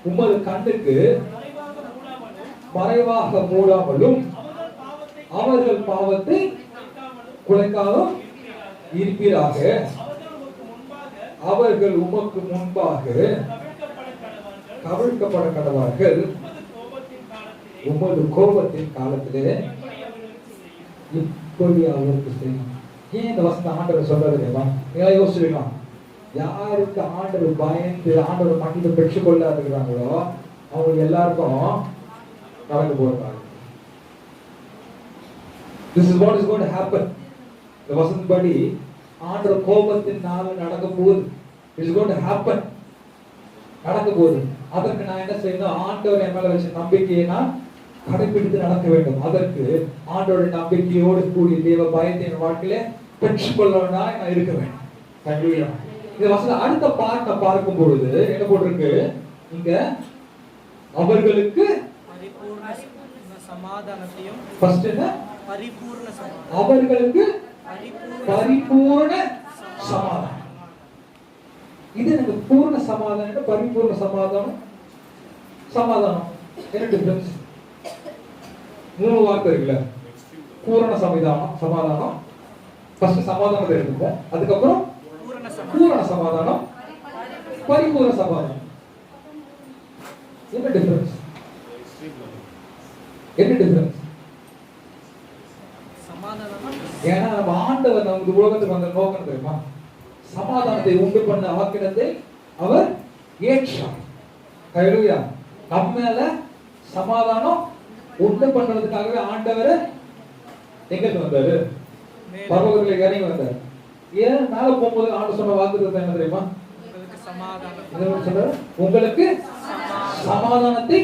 உமது கண்ணுக்கு மறைவாக மூடாமலும் அவர்கள் பாவத்தை குலைக்காமலும் இருப்பீராக. அவர்கள் உமக்கு முன்பாக கவிழ்க்கப்பட கடவார்கள். உமது கோபத்தின் காலத்திலே இப்படி அவருக்கு செய்யும். ஏன் இந்த வசனம் ஆண்டவர் சொல்றது தெரியுமா? நீங்களா யோசிச்சுக்கலாம். யாருக்கு ஆண்டவர் பயந்து ஆண்டவர் மன்னிப்பு பெற்றுக் கொள்ளாதுங்கிறாங்களோ அவங்க எல்லாருக்கும் நடக்க போறாங்க. This is what is going to happen. இந்த வசனப்படி ஆண்டவர் கோபத்தினால நடக்க போகுது. It's going to happen. நடக்க போகுது. அதற்கு நான் என்ன செய்யணும்? ஆண்டவர் என் மேல வச்ச நம்பிக்கையை நான் கடைபிடித்து நடக்க வேண்டும். அதற்கு ஆண்டவருடைய நம்பிக்கையோடு கூடிய தேவ பயத்தை என் வாழ்க்கையில பெற்றுக்கொள்ளவனா நான் இருக்க வேண்டும். ஹல்லேலூயா. இந்த வசனம் அடுத்த பார்ட்ட பார்க்கும் பொழுது என்ன போட்டிருக்கு இங்க? அவர்களுக்கு பரிபூர்ண சமாதானத்தையும். ஃபர்ஸ்ட் என்ன? பரிபூர்ண சமாதானம். அவர்களுக்கு பரிபூர்ண சமாதானம். இது எனக்கு பூர்ண சமாதானம், பரிபூர்ண சமாதானம். சமாதானம் என்ன டிஃபரன்ஸ்? மூணு வார்த்தை இருக்குல்ல. பூரண சமாதானம். ஃபர்ஸ்ட் சமாதானத்தை எடுத்துங்க. அதுக்கப்புறம் பூரண சமாதானம், பரிபூர்ண சமாதானம். என்ன டிஃபரன்ஸ்? என்ன டிஃபரன்ஸ்? சமாதானம். ஏன்னா நம்ம ஆண்டவர் நமக்கு உலகத்துக்கு வந்த நோக்கம் தெரியுமா? சமாதானத்தை உண்டு பண்ண ஆக்கினதை அவர் ஏற்றார். ஹல்லேலூயா. நம்ம மேல சமாதானம் உண்டு பண்றதுக்காகவே ஆண்டவர் எங்க வந்தாரு? பரலோகத்துல இறங்கி வந்தார். ஏன் மேல போகும்போது ஆண்டு சொன்ன வாக்குத்தத்தம் என்ன தெரியுமா? உங்களுக்கு சமாதானத்தை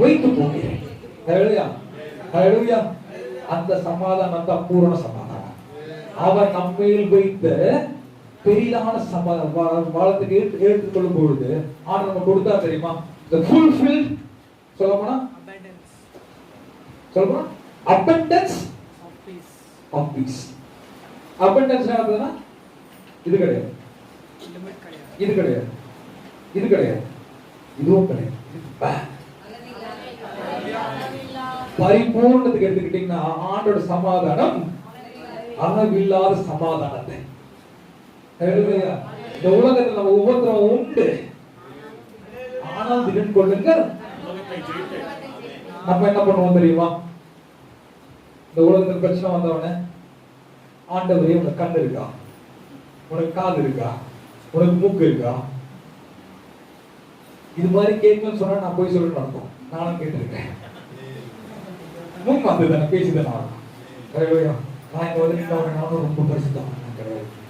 வைத்து போகிறேன். ஹல்லேலூயா. ஹல்லேலூயா. அந்த சமாதானம் தான் பூரண சமாதானம். அவர் நம்மையில் வைத்த பெரிதான சமாதானத்துக்கு எடுத்துக்கொள்ளும் பொழுது ஆண்டவர் நம்ம கொடுத்தா தெரியுமா? the fulfilled சொல்லப்போனா abundance of peace. abundance என்னதுன்னா இது கிடையாது, இது கிடையாது, இது கிடையாது, இதுவும் கிடையாது. பரிபூர்ணத்துக்கு எடுத்துக்கிட்டீங்கன்னா ஆண்டோட சமாதானம் அளவில்லாத சமாதானத்தை. இந்த உலகத்தில் நம்ம ஒவ்வொருத்தரும் உண்டு, ஆனால் திடன் கொள்ளுங்க. நம்ம என்ன பண்ணுவோம் தெரியுமா? இந்த உலகத்தில் பிரச்சனை வந்தவன ஆண்டவரே உனக்கு கண்ணு இருக்கா, உனக்கு காது இருக்கா, உனக்கு மூக்கு இருக்கா, இது மாதிரி கேட்கணும்னு சொன்னா நான் போய் சொல்லணும்னு அர்த்தம். நானும் கேட்டிருக்கேன். மூக்கு வந்தது பேசிதான் நான் இங்க வந்து நானும் ரொம்ப பரிசுத்தம்.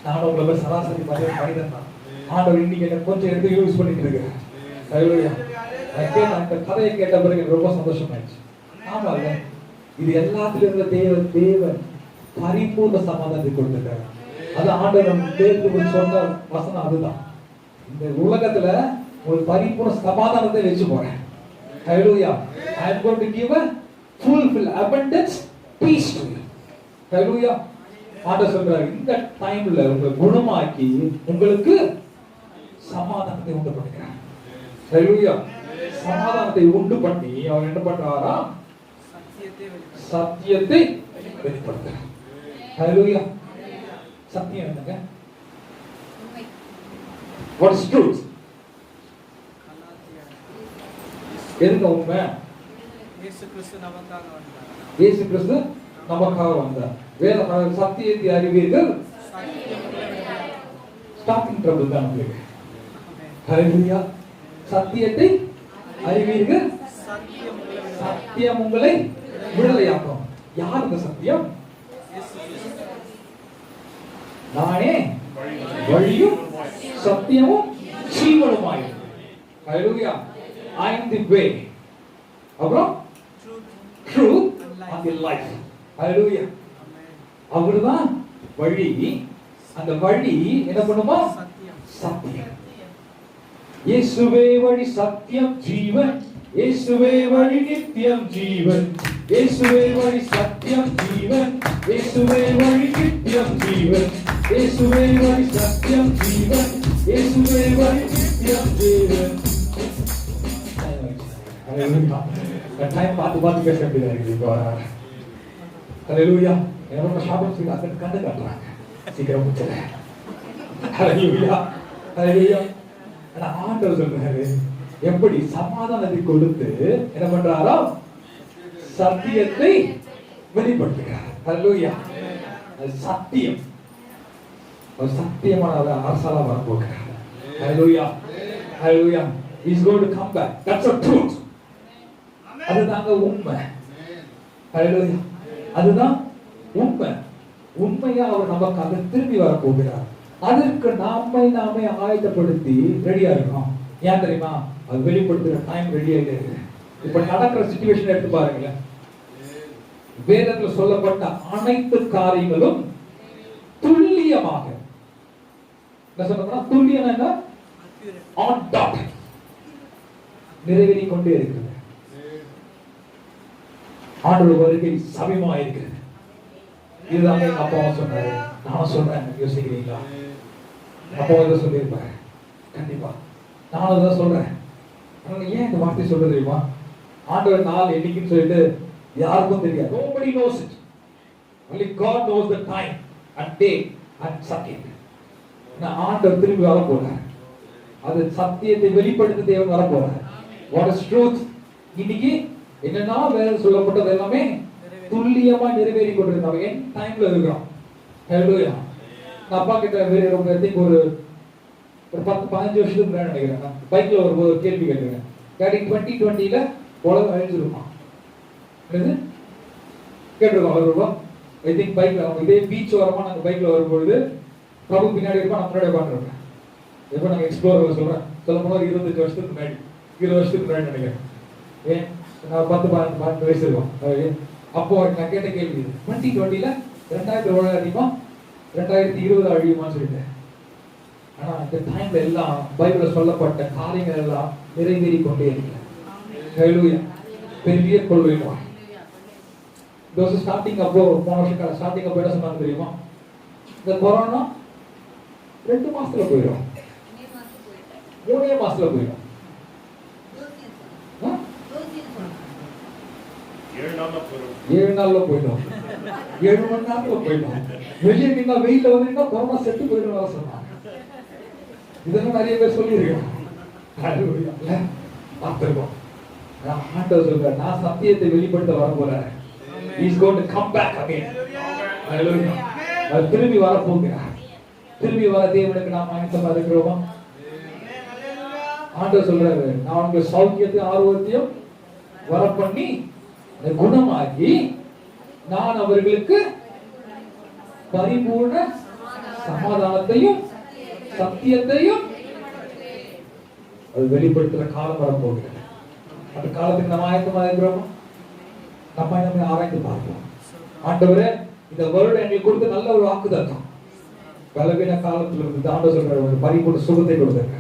நானும் உங்களை சராசரி மனிதன் தான். ஆண்டவர் இன்னைக்கு என்ன கொஞ்சம் எடுத்து யூஸ் பண்ணிட்டு இருக்கேன். அந்த கதையை கேட்ட பிறகு எனக்கு ரொம்ப சந்தோஷமாயிடுச்சு. ஆமா, இது எல்லாத்திலும் இருந்த தேவன் பரிபூர்ண சமாதானத்தை கொடுத்திருக்காரு. அது ஆண்டவர் தேர்ந்து சொன்ன வசனம் அதுதான். இந்த உலகத்துல ஒரு பரிபூர்ண சமாதானத்தை வச்சு போறேன். ஹல்லேலூயா. I am going to give a fulfill abundance peace to you. ஹல்லேலூயா. ஆண்டவர் சொல்றாரு, இந்த டைம்ல உங்களை குணமாக்கி உங்களுக்கு சமாதானத்தை உண்டு பண்ணுகிறார். ஹல்லேலூயா. சமாதானத்தை உண்டு பண்ணி அவர் என்ன பண்றாரா? சத்தியத்தை வெளிப்படுத்துறார். ஹல்லேலூயா. சத்தியம் என்னங்க? What is truth? எதுங்க உண்மை? இயேசு கிறிஸ்து நமக்காக வந்தார். வேத சத்தியத்தை அறிவீர்கள். ஸ்டார்டிங் ட்ரபிள் தான் உங்களுக்கு. ஹல்லேலூயா. சத்தியத்தை அறிவீர்கள், சத்தியம் உங்களை விடுதலையாக்கும். யார் இந்த சத்தியம்? நானே வழியும் சத்தியமும் ஜீவனுமாய். ஹல்லேலூயா. I am the way, அப்புறம் truth and the life. ஹல்லேலூயா. அவர்தான் வழி. அந்த வழி என்ன பண்ணுமா? சத்தியம். இயேசுவே வழி சத்தியம் ஜீவன், இயேசுவே வழி நித்தியம் ஜீவன், இயேசுவே வழி சத்தியம் ஜீவன், இயேசுவே வழி நித்தியம் ஜீவன், இயேசுவே வழி சத்தியம் ஜீவன், இயேசுவே வழி நித்தியம் ஜீவன். டைம் பார்த்து பேச வேண்டியதா இருக்கு இப்போ. ஹல்லேலூயா. என்னோட ஷாப்பிங் செய்ய அந்த கண்டு காட்டுறாங்க. சீக்கிரம் முடிச்சல. ஹல்லேலூயா. ஹல்லேலூயா. ஆனா ஆண்டவர் சொல்றாரு, எப்படி சமாதானத்தை கொடுத்து என்ன பண்றாரோ சத்தியத்தை வெளிப்படுத்துகிறார். ஹல்லேலூயா. சத்தியம் ஒரு சத்தியமான அரசால வரப்போகிறார். ஹல்லேலூயா. ஹல்லேலூயா. He is going to come back. That's the truth. அதுதாங்க உண்மை. ஹல்லேலூயா. அதுதான் உண்மை. உண்மையா அவர் நமக்காக திரும்பி வர போகிறார். அதற்கு நாமே ஆயத்தப்படுத்தி ரெடியா இருக்கணும். ஏன் தெரியுமா? அது வெளிப்படுத்துற டைம் ரெடியா இருக்கு. இப்ப நடக்கிற சிச்சுவேஷன் எடுத்து பாருங்களேன். வேதத்துல சொல்லப்பட்ட அனைத்து காரியங்களும் துல்லியமாக, என்ன சொல்றதுன்னா துல்லியம் என்ன, ஆன் டாட் நிறைவேறி கொண்டே இருக்கிறது. ஆண்டவர் வருகை சமீபமா இருக்கிறது. இதுதான் எங்க அப்பாவும் சொன்னாரு, நானும் சொல்றேன். யோசிக்கிறீங்களா? அப்பாவும் இதை சொல்லியிருப்பாரு. கண்டிப்பா நானும் தான் சொல்றேன். ஏன் இந்த வார்த்தை சொல்றது தெரியுமா? ஆண்டவர் நாள் என்னைக்குன்னு சொல்லிட்டு யாருக்கும் தெரியாது. Nobody knows it. Only God knows the time and day and second. நான் ஆண்டவர் திரும்பி வர போறார். அது சத்தியத்தை வெளிப்படுத்த தேவன் வர போறார். What is truth? இன்னைக்கு என்னன்னா வேதம் சொல்லப்பட்டது எல்லாமே துல்லியமா நிறைவேறி கொண்டிருக்காங்க. என் டைம்ல இருக்கிறோம். ஹalleluya. நான் அப்பா கிட்ட ரொம்ப ஒரு 10-15 வருஷத்துக்கு முன்னாடி நினைக்கிறேன், பைக்ல ஒரு கேள்வி கேட்டிருக்கேன். டாடி 2020ல உலகம் அழிஞ்சிருமா? என்னது கேட்டிருக்கோம். வருவோம் ஐ திங்க் பைக்ல அவங்க இதே பீச் ஓரமா நாங்கள் பைக்ல வரும்பொழுது பிரபு பின்னாடி இருப்போம், நான் முன்னாடி உட்காந்துருப்பேன். எப்போ நாங்கள் எக்ஸ்ப்ளோர் சொல்ல போனால் 25 வருஷத்துக்கு முன்னாடி, 20 வருஷத்துக்கு முன்னாடி நினைக்கிறேன். ஏன் நான் 10-12 வயசு இருக்கும். அப்போ நான் கேட்ட கேள்வி 2020ல 2000 உலகம் அழியுமா 2020 அழியுமான்னு சொல்லிட்டேன். ஆனா இந்த டைம்ல எல்லாம் பைபிள்ல சொல்லப்பட்ட காரியங்கள் எல்லாம் நிறைவேறி கொண்டே இருக்கிறது. ஹalleluya. பெரிய கொள்கைமா தோஸ் ஸ்டார்டிங் அப்போ போன வருஷம் ஸ்டார்டிங் அப்போ என்ன சொன்னாங்க தெரியுமா? இந்த கொரோனா 2 மாசத்துல போயிடும், 3 மாசத்துல போயிடும், 7 நாள்ல போயிடும், 7 மணி நேரத்துல போயிடும். வெளியே நின்னா வெயில வந்து கொரோனா செத்து போயிடும் சொன்னாங்க. இதெல்லாம் நிறைய பேர் சொல்லியிருக்கோம். பார்த்துருக்கோம். ஆண்டவர் சொல்றார், நான் சத்தியத்தை வெளிப்படுத்த வர போறேன். He is going to come back again. Hallelujah. அவர் திரும்பி வர போகிறார். திரும்பி வர தேவனுக்கு நாம் ஆயத்தமா இருக்கிறோமா? ஆண்டவர் சொல்றாரு, நான் உங்களுக்கு சௌக்கியத்தையும் ஆரோக்கியத்தையும் வர பண்ணி குணமாக்கி நான் அவர்களுக்கு பரிபூர்ண சமாதானத்தையும் சத்தியத்தையும் அது வெளிப்படுத்துற காலம் வரப்போகிறது. அந்த காலத்துக்கு நம்ம ஆயத்தமா இருக்கிறோமா? நம்ம ஆராய்ந்து பார்ப்போம். ஆண்டவரே, இந்த வருடம் எங்களுக்கு கொடுத்த நல்ல ஒரு வாக்குத்தத்தம். பலவீன காலத்துல இருந்து ஆண்டவர் சொல்ற ஒரு பரிபூர்ண சுகத்தை கொடுத்திருக்க.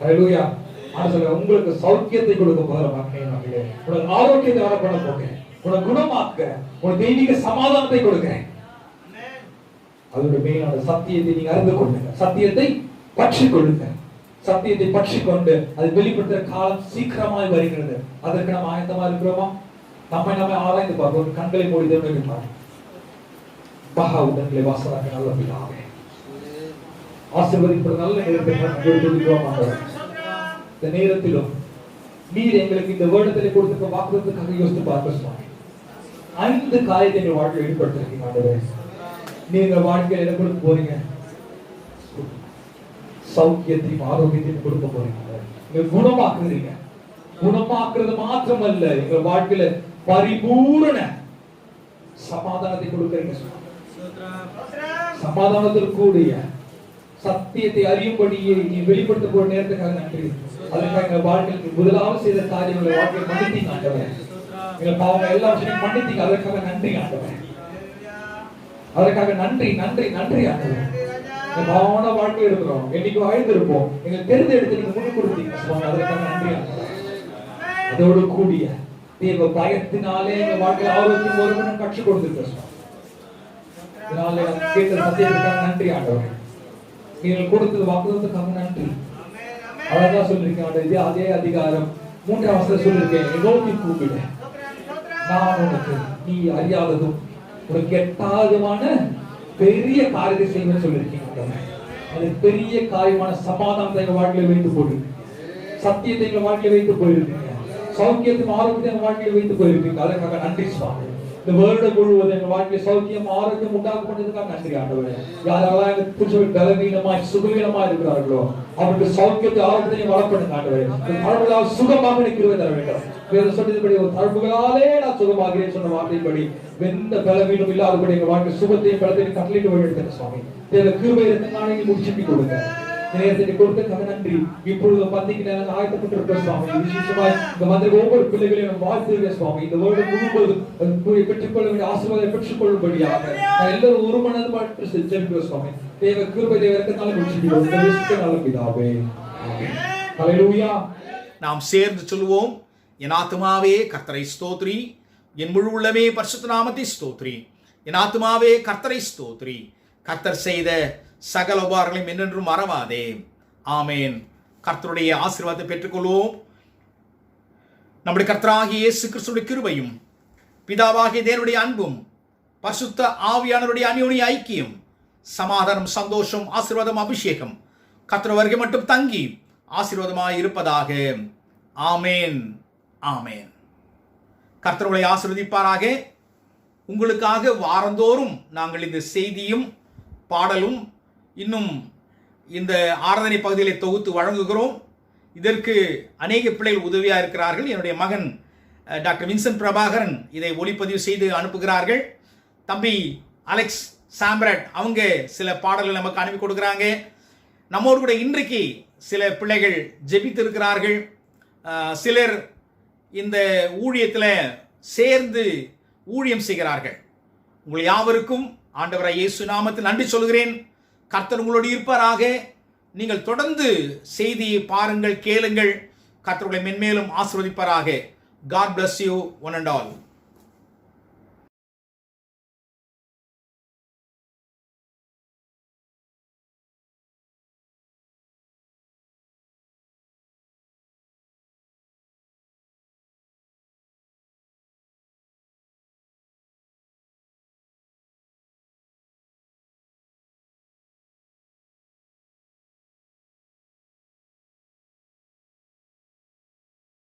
ஹalleluya. ஆண்டவர் சொல்ற உங்களுக்கு சௌக்கியத்தை கொடுக்க போற மக்களே, உங்களுக்கு ஆரோக்கியத்தை வர பண்ண போகிறேன், உங்களுக்கு குணமாக்க, உங்களுக்கு தெய்வீக சமாதானத்தை கொடுக்கிறேன். அதோட மேலான சத்தியத்தை நீங்க அறிந்து கொள்ளுங்க, சத்தியத்தை பற்றி கொள்ளுங்க. சத்தியத்தை பற்றி கொண்டு அது வெளிப்படுத்துற காலம் சீக்கிரமாய் வருகிறது. அதற்கு நம்ம ஆயத்தமா இருக்கிறோமா? நம்ம ஆராய்ந்து பார்ப்போம். கண்களை மூடி தேவனுக்கு பாருங்க. மகா உடன்களை வாசலாக நல்ல பிதாவே, ஆசீர்வதிப்பது நல்ல நேரத்தை இந்த நேரத்திலும் நீர் எங்களுக்கு இந்த வருடத்திலே கொடுத்த வாக்குத்தத்தத்துக்காக யோசித்து பார்க்க சுவாமி. 5 காரியத்தை எங்கள் வாழ்க்கையில் வெளிப்படுத்திருக்கீங்க ஆண்டவரே. நீங்க வாழ்க்கையில் என்ன கொடுக்க போறீங்க? சௌக்கியத்தையும் ஆரோக்கியத்தையும் கொடுக்க போறீங்க. நீங்க குணமாக்குறீங்க. குணமாக்குறது மாத்திரமல்ல, எங்க வாழ்க்கையில பரிபூரண சமாதானத்தை கொடுக்கிறீங்க. சமாதானத்தில் கூடிய சத்தியத்தை அறியும்படியே நீ வெளிப்படுத்த போற நேரத்துக்காக நன்றி. அதுக்காக எங்க வாழ்க்கையில் முதலாவது செய்த காரியங்களை வாழ்க்கையில் மன்னித்தீங்க ஆண்டவரே. எங்க பாவங்கள் எல்லாம் மன்னித்தீங்க. அதற்காக நன்றி ஆண்டவரே. அதற்காக நன்றி நன்றி நன்றி ஆண்டவரே. பாவமான வாழ்க்கை இருக்கிறோம், என்னைக்கு வாழ்ந்திருப்போம், எங்க தெரிந்தெடுத்து நீங்க முன் கொடுத்தீங்க. அதற்காக நன்றி ஆண்டவரே. அதோடு கூடிய தேவ பயத்தினாலே எங்க வாழ்க்கை ஆரோக்கியம் ஒருவனும் கற்றுக் கொடுத்திருக்கிறோம். இதனாலே கேட்ட சத்தியத்துக்காக நன்றி ஆண்டவரே. நீங்கள் கொடுத்தது வாக்குத்தத்தத்துக்காக நன்றி. அழகா சொல்லிருக்கீங்க. அதே அதிகாரம் 3ஆம் வசனத்துல சொல்லிருக்கேன், நோக்கி கூப்பிடு, நான் உனக்கு நீ அறியாததும் உனக்கு எட்டாததுமான பெரிய காரியத்தை செய்வேன்னு சொல்லியிருக்கீங்க. அது பெரிய காரியமான சமாதானத்தை எங்க வாழ்க்கையில வைத்து போட்டு, சத்தியத்தை எங்க வாழ்க்கையில வைத்து போயிருக்கீங்க, சௌக்கியத்தையும் ஆரோக்கியத்தை எங்க வாழ்க்கையில் வைத்து போயிருப்பீங்க. அதற்காக நன்றி சுவாமி. இந்த வருடம் முழுவதும் எங்க வாழ்க்கையில் சௌக்கியம் ஆரோக்கியம் உண்டாக்க பண்ணதுக்காக நன்றி ஆண்டவரே. யாரெல்லாம் எங்க திருச்சபை பலவீனமாய் சுகவீனமா இருக்கிறார்களோ அவருக்கு சௌக்கியத்தை ஆரோக்கியத்தையும் வளப்படுங்க ஆண்டவரே. தழும்புகளால் சுகமாக நிற்கிறவே தர வேண்டும். வேறு சொன்னதுபடி ஒரு தழும்புகளாலே நான் சுகமாகிறேன் சொன்ன வார்த்தைப்படி எந்த பலவீனம் இல்லாதபடி எங்க வாழ்க்கை சுகத்தையும் பலத்தையும் கட்டளையிட்டு வழிநடத்துங்க சுவாமி. தேவ கிருபை இரக்கங்களை முடிச்சுட்டு கொடுங்க. நேரத்தை கொடுத்ததுக்காக நன்றி. இப்பொழுது பந்திக்கு நேரம் ஆயத்தப்பட்டிருக்கிற சுவாமி, விசேஷமாய் இந்த மந்திர ஒவ்வொரு பிள்ளைகளையும் வாழ்த்துகிறேன் சுவாமி. இந்த வருடம் முழுவதும் பெற்றுக்கொள்ள வேண்டிய ஆசீர்வாதத்தை பெற்றுக்கொள்ளும்படியாக எல்லாரும் ஒரு மனது ஜெபிக்கிறோம் சுவாமி. தேவ கிருபை தேவ இரக்கங்களை முடிச்சுட்டு நல்ல பிதாவே. ஹல்லேலூயா. நாம் சேர்ந்து சொல்லுவோம். என் ஆத்துமாவே கர்த்தரை ஸ்தோத்ரி, என் முழு உள்ளமே பரிசுத்த நாமத்தை ஸ்தோத்ரி. என் ஆத்துமாவே கர்த்தரை ஸ்தோத்ரி, கர்த்தர் செய்த சகல உபகாரங்களையும் என்னென்றும் மறவாதே. ஆமேன். கர்த்தருடைய ஆசீர்வாதத்தை பெற்றுக்கொள்வோம். நம்முடைய கர்த்தராகிய இயேசு கிறிஸ்துவின் கிருபையும் பிதாவாகிய தேவனுடைய அன்பும் பரிசுத்த ஆவியானவருடைய அந்யோன்ய ஐக்கியம் சமாதானம் சந்தோஷம் ஆசீர்வாதம் அபிஷேகம் கர்த்தர் வருகை மட்டும் தங்கி ஆசீர்வாதமாய் இருப்பதாக. ஆமேன். ஆமேன். கர்த்தர் உங்களை ஆசீர்வதிப்பாராக. உங்களுக்காக வாரந்தோறும் நாங்கள் இந்த செய்தியும் பாடலும் இன்னும் இந்த ஆராதனை பகுதிகளை தொகுத்து வழங்குகிறோம். இதற்கு அநேக பிள்ளைகள் உதவியாக இருக்கிறார்கள். என்னுடைய மகன் டாக்டர் வின்சென்ட் பிரபாகரன் இதை ஒளிப்பதிவு செய்து அனுப்புகிறார்கள். தம்பி அலெக்ஸ் சாம்ராட் அவங்க சில பாடல்கள் நமக்கு அனுப்பி கொடுக்குறாங்க. நம்மோடு கூட இன்றைக்கு சில பிள்ளைகள் ஜெபித்து இருக்கிறார்கள். சிலர் இந்த ஊழியத்தில் சேர்ந்து ஊழியம் செய்கிறார்கள். உங்கள் யாவருக்கும் ஆண்டவராகிய இயேசு நாமத்தில் நன்றி சொல்கிறேன். கர்த்தர் உங்களோடு இருப்பாராக. நீங்கள் தொடர்ந்து செய்தியை பாருங்கள், கேளுங்கள். கர்த்தர் உங்களை மென்மேலும் ஆசீர்வதிப்பாராக. God bless you one and all.